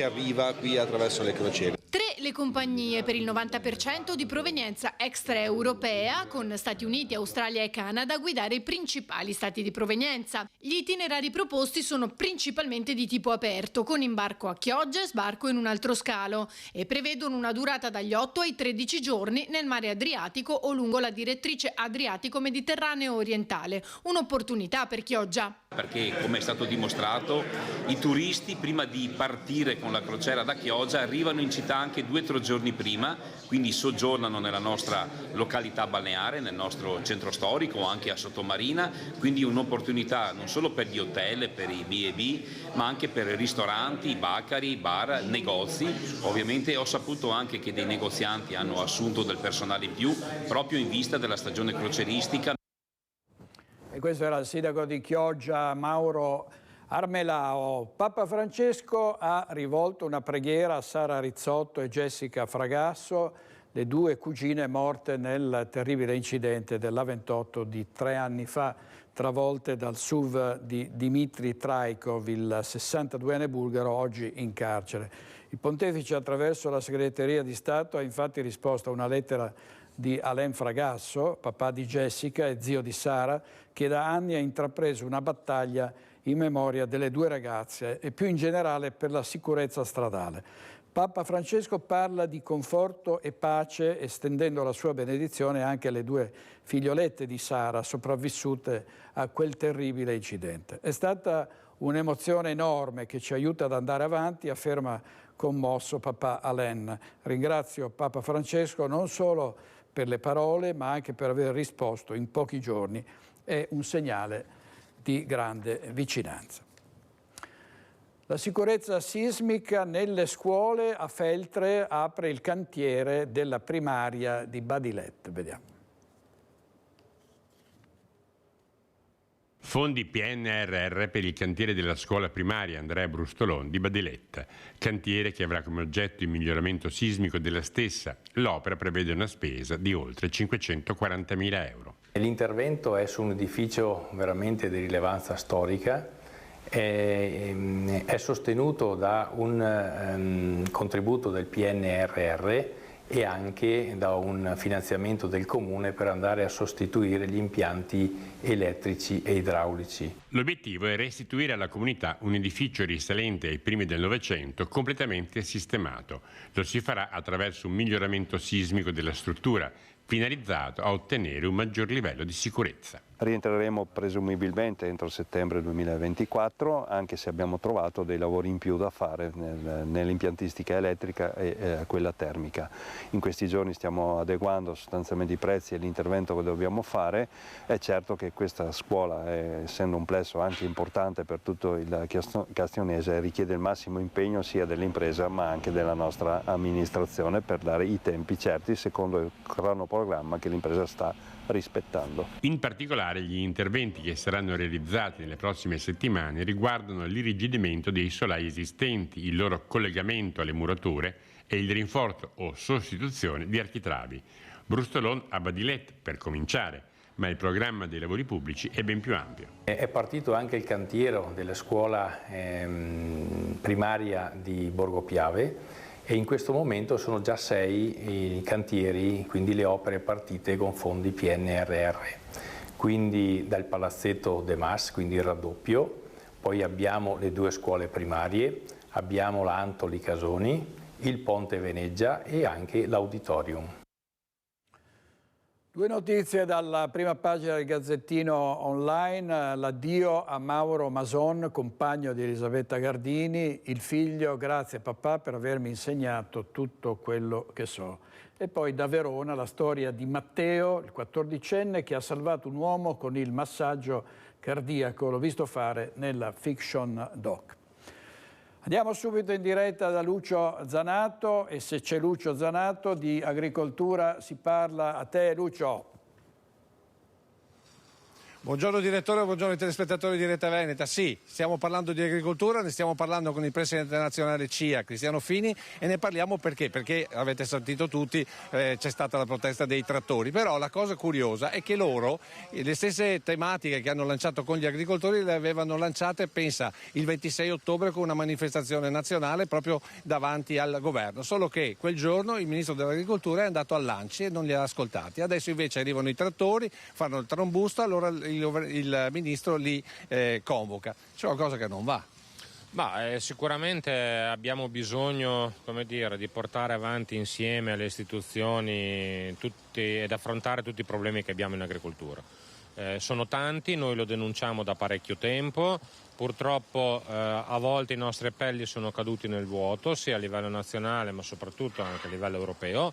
arriva qui attraverso le crociere.
3 le compagnie, per il 90% di provenienza extraeuropea, con Stati Uniti, Australia e Canada a guidare i principali stati di provenienza. Gli itinerari proposti sono principalmente di tipo aperto, con imbarco a Chioggia e sbarco in un altro scalo, e prevedono una durata dagli 8 ai 13 giorni nel mare Adriatico o lungo la direttrice Adriatico-Mediterraneo orientale. Un'opportunità per Chioggia.
Perché, come è stato dimostrato, i turisti prima di partire con la crociera da Chioggia arrivano in città anche 2
2 o 3 giorni prima, quindi soggiornano nella nostra località balneare, nel nostro centro storico, anche a Sottomarina, quindi un'opportunità non solo per gli hotel e per i B&B, ma anche per ristoranti, baccari, bar, negozi. Ovviamente ho saputo anche che dei negozianti hanno assunto del personale in più proprio in vista della stagione crocieristica.
E questo era il sindaco di Chioggia, Mauro Armelao. Papa Francesco ha rivolto una preghiera a Sara Rizzotto e Jessica Fragasso, le 2 cugine morte nel terribile incidente dell'A28 di 3 anni fa, travolte dal SUV di Dmitry Traikov, il 62enne bulgaro, oggi in carcere. Il pontefice, attraverso la segreteria di Stato, ha infatti risposto a una lettera di Alain Fragasso, papà di Jessica e zio di Sara, che da anni ha intrapreso una battaglia in memoria delle 2 ragazze e più in generale per la sicurezza stradale. Papa Francesco parla di conforto e pace, estendendo la sua benedizione anche alle 2 figliolette di Sara, sopravvissute a quel terribile incidente. È stata un'emozione enorme che ci aiuta ad andare avanti, afferma commosso papà Alain. Ringrazio Papa Francesco non solo per le parole, ma anche per aver risposto in pochi giorni. È un segnale di grande vicinanza. La sicurezza sismica nelle scuole. A Feltre apre il cantiere della primaria di Badilette. Vediamo.
Fondi PNRR per il cantiere della scuola primaria Andrea Brustolon di Badiletta, cantiere che avrà come oggetto il miglioramento sismico della stessa. L'opera prevede una spesa di oltre 540.000 euro.
L'intervento è su un edificio veramente di rilevanza storica, è sostenuto da un contributo del PNRR e anche da un finanziamento del Comune per andare a sostituire gli impianti elettrici e idraulici.
L'obiettivo è restituire alla comunità un edificio risalente ai primi del Novecento completamente sistemato. Lo si farà attraverso un miglioramento sismico della struttura, finalizzato a ottenere un maggior livello di sicurezza.
Rientreremo presumibilmente entro settembre 2024, anche se abbiamo trovato dei lavori in più da fare nell'impiantistica elettrica e quella termica. In questi giorni stiamo adeguando sostanzialmente i prezzi e l'intervento che dobbiamo fare. È certo che questa scuola, essendo un plesso anche importante per tutto il Castionese, richiede il massimo impegno sia dell'impresa ma anche della nostra amministrazione per dare i tempi certi secondo il cronoprogramma che l'impresa sta rispettando.
In particolare gli interventi che saranno realizzati nelle prossime settimane riguardano l'irrigidimento dei solai esistenti, il loro collegamento alle murature e il rinforzo o sostituzione di architravi. Brustolon a Badilette per cominciare, ma il programma dei lavori pubblici è ben più ampio.
È partito anche il cantiere della scuola primaria di Borgo Piave e in questo momento sono già 6 i cantieri, quindi le opere partite con fondi PNRR. Quindi dal palazzetto De Mas, quindi il raddoppio, poi abbiamo le 2 scuole primarie, abbiamo la Antoli Casoni, il Ponte Veneggia e anche l'auditorium.
2 notizie dalla prima pagina del Gazzettino Online, l'addio a Mauro Mason, compagno di Elisabetta Gardini, il figlio, grazie papà per avermi insegnato tutto quello che so. E poi da Verona la storia di Matteo, il 14enne che ha salvato un uomo con il massaggio cardiaco, l'ho visto fare nella fiction doc. Andiamo subito in diretta da Lucio Zanato e se c'è Lucio Zanato di agricoltura si parla. A te Lucio.
Buongiorno direttore, buongiorno ai telespettatori di Rete Veneta. Sì, stiamo parlando di agricoltura, ne stiamo parlando con il presidente nazionale CIA, Cristiano Fini, e ne parliamo perché? Perché avete sentito tutti, c'è stata la protesta dei trattori, però la cosa curiosa è che loro le stesse tematiche che hanno lanciato con gli agricoltori le avevano lanciate, pensa, il 26 ottobre con una manifestazione nazionale proprio davanti al governo, solo che quel giorno il ministro dell'agricoltura è andato al Lanci e non li ha ascoltati. Adesso invece arrivano i trattori, fanno il trambusto, allora il ministro li convoca. C'è qualcosa che non va.
Ma sicuramente abbiamo bisogno, come dire, di portare avanti insieme alle istituzioni ed affrontare tutti i problemi che abbiamo in agricoltura. Sono tanti, noi lo denunciamo da parecchio tempo, Purtroppo a volte i nostri appelli sono caduti nel vuoto, sia a livello nazionale ma soprattutto anche a livello europeo.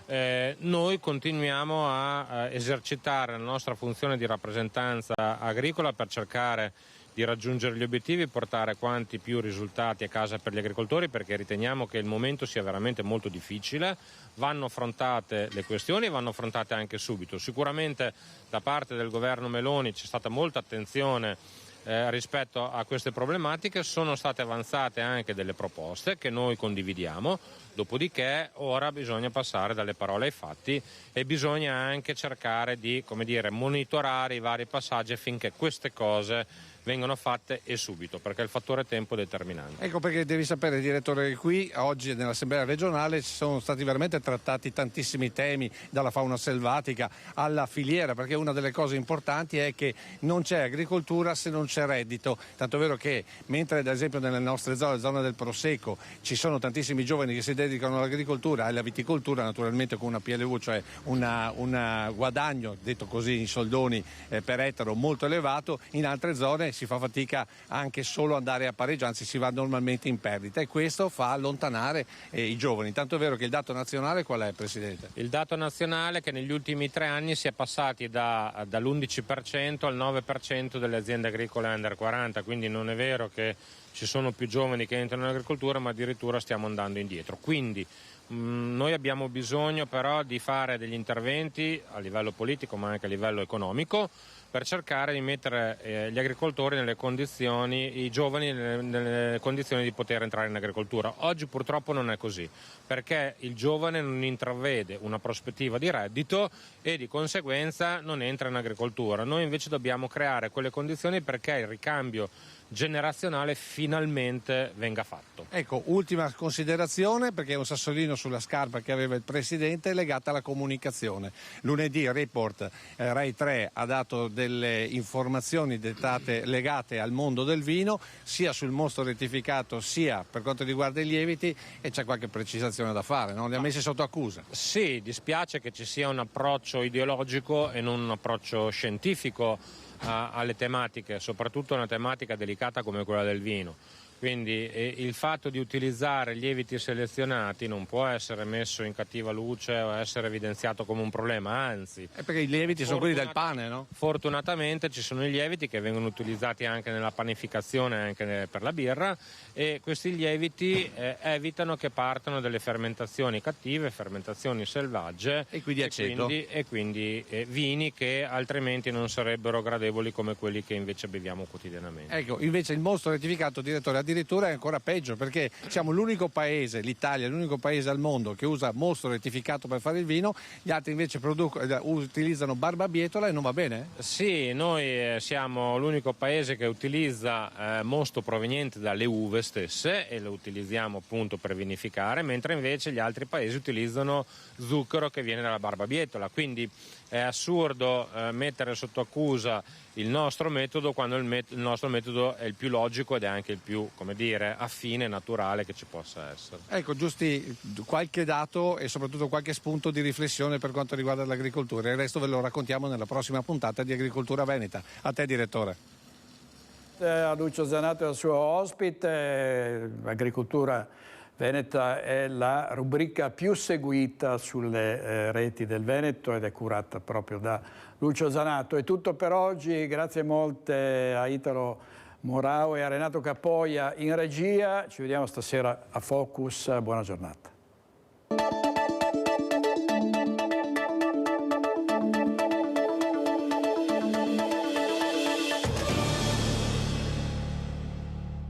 Noi continuiamo a esercitare la nostra funzione di rappresentanza agricola per cercare di raggiungere gli obiettivi e portare quanti più risultati a casa per gli agricoltori, perché riteniamo che il momento sia veramente molto difficile. Vanno affrontate le questioni e vanno affrontate anche subito. Sicuramente da parte del governo Meloni c'è stata molta attenzione rispetto a queste problematiche, sono state avanzate anche delle proposte che noi condividiamo, dopodiché ora bisogna passare dalle parole ai fatti e bisogna anche cercare di, come dire, monitorare i vari passaggi affinché queste cose vengano fatte e subito, perché il fattore tempo è determinante.
Ecco perché devi sapere, direttore, che qui oggi nell'Assemblea regionale ci sono stati veramente trattati tantissimi temi, dalla fauna selvatica alla filiera, perché una delle cose importanti è che non c'è agricoltura se non c'è reddito, tanto è vero che mentre ad esempio nelle nostre zone, zona del Prosecco, ci sono tantissimi giovani che si dedicano all'agricoltura e alla viticoltura, naturalmente con una PLV, cioè un guadagno, detto così in soldoni, per ettaro molto elevato, in altre zone si fa fatica anche solo andare a pareggio, anzi si va normalmente in perdita, e questo fa allontanare i giovani. Tanto è vero che il dato nazionale qual è, Presidente?
Il dato nazionale è che negli ultimi 3 anni si è passati dall'11% al 9% delle aziende agricole under 40, quindi non è vero che ci sono più giovani che entrano in agricoltura, ma addirittura stiamo andando indietro. Quindi noi abbiamo bisogno però di fare degli interventi a livello politico ma anche a livello economico per cercare di mettere gli agricoltori nelle condizioni, i giovani nelle condizioni di poter entrare in agricoltura. Oggi purtroppo non è così, perché il giovane non intravede una prospettiva di reddito e di conseguenza non entra in agricoltura. Noi invece dobbiamo creare quelle condizioni perché il ricambio generazionale finalmente venga fatto.
Ecco, ultima considerazione, perché è un sassolino sulla scarpa che aveva il Presidente, legata alla comunicazione. Lunedì Report Rai 3 ha dato delle informazioni dettate, legate al mondo del vino, sia sul mostro rettificato sia per quanto riguarda i lieviti, e c'è qualche precisazione da fare, no? Li ha messi sotto accusa.
Sì, dispiace che ci sia un approccio ideologico e non un approccio scientifico alle tematiche, soprattutto una tematica delicata come quella del vino. Quindi il fatto di utilizzare lieviti selezionati non può essere messo in cattiva luce o essere evidenziato come un problema, anzi.
È perché i lieviti sono quelli del pane, no?
Fortunatamente ci sono i lieviti che vengono utilizzati anche nella panificazione, anche per la birra, e questi lieviti evitano che partano delle fermentazioni cattive, fermentazioni selvagge
e quindi aceto.
E quindi vini che altrimenti non sarebbero gradevoli come quelli che invece beviamo quotidianamente.
Ecco, invece il mostro rettificato, direttore, addirittura è ancora peggio, perché siamo l'unico paese, l'Italia è l'unico paese al mondo che usa mostro rettificato per fare il vino, gli altri invece utilizzano barbabietola e non va bene?
Sì, noi siamo l'unico paese che utilizza mosto proveniente dalle uve stesse e lo utilizziamo appunto per vinificare, mentre invece gli altri paesi utilizzano zucchero che viene dalla barbabietola, quindi è assurdo mettere sotto accusa il nostro metodo quando il nostro metodo è il più logico ed è anche il più, come dire, affine e naturale che ci possa essere.
Ecco, giusti qualche dato e soprattutto qualche spunto di riflessione per quanto riguarda l'agricoltura. Il resto ve lo raccontiamo nella prossima puntata di Agricoltura Veneta. A te, direttore.
A Lucio Zanato e al suo ospite. Agricoltura Veneta è la rubrica più seguita sulle reti del Veneto ed è curata proprio da Lucio Zanato. È tutto per oggi, grazie molte a Italo Morao e a Renato Capoia in regia. Ci vediamo stasera a Focus, buona giornata.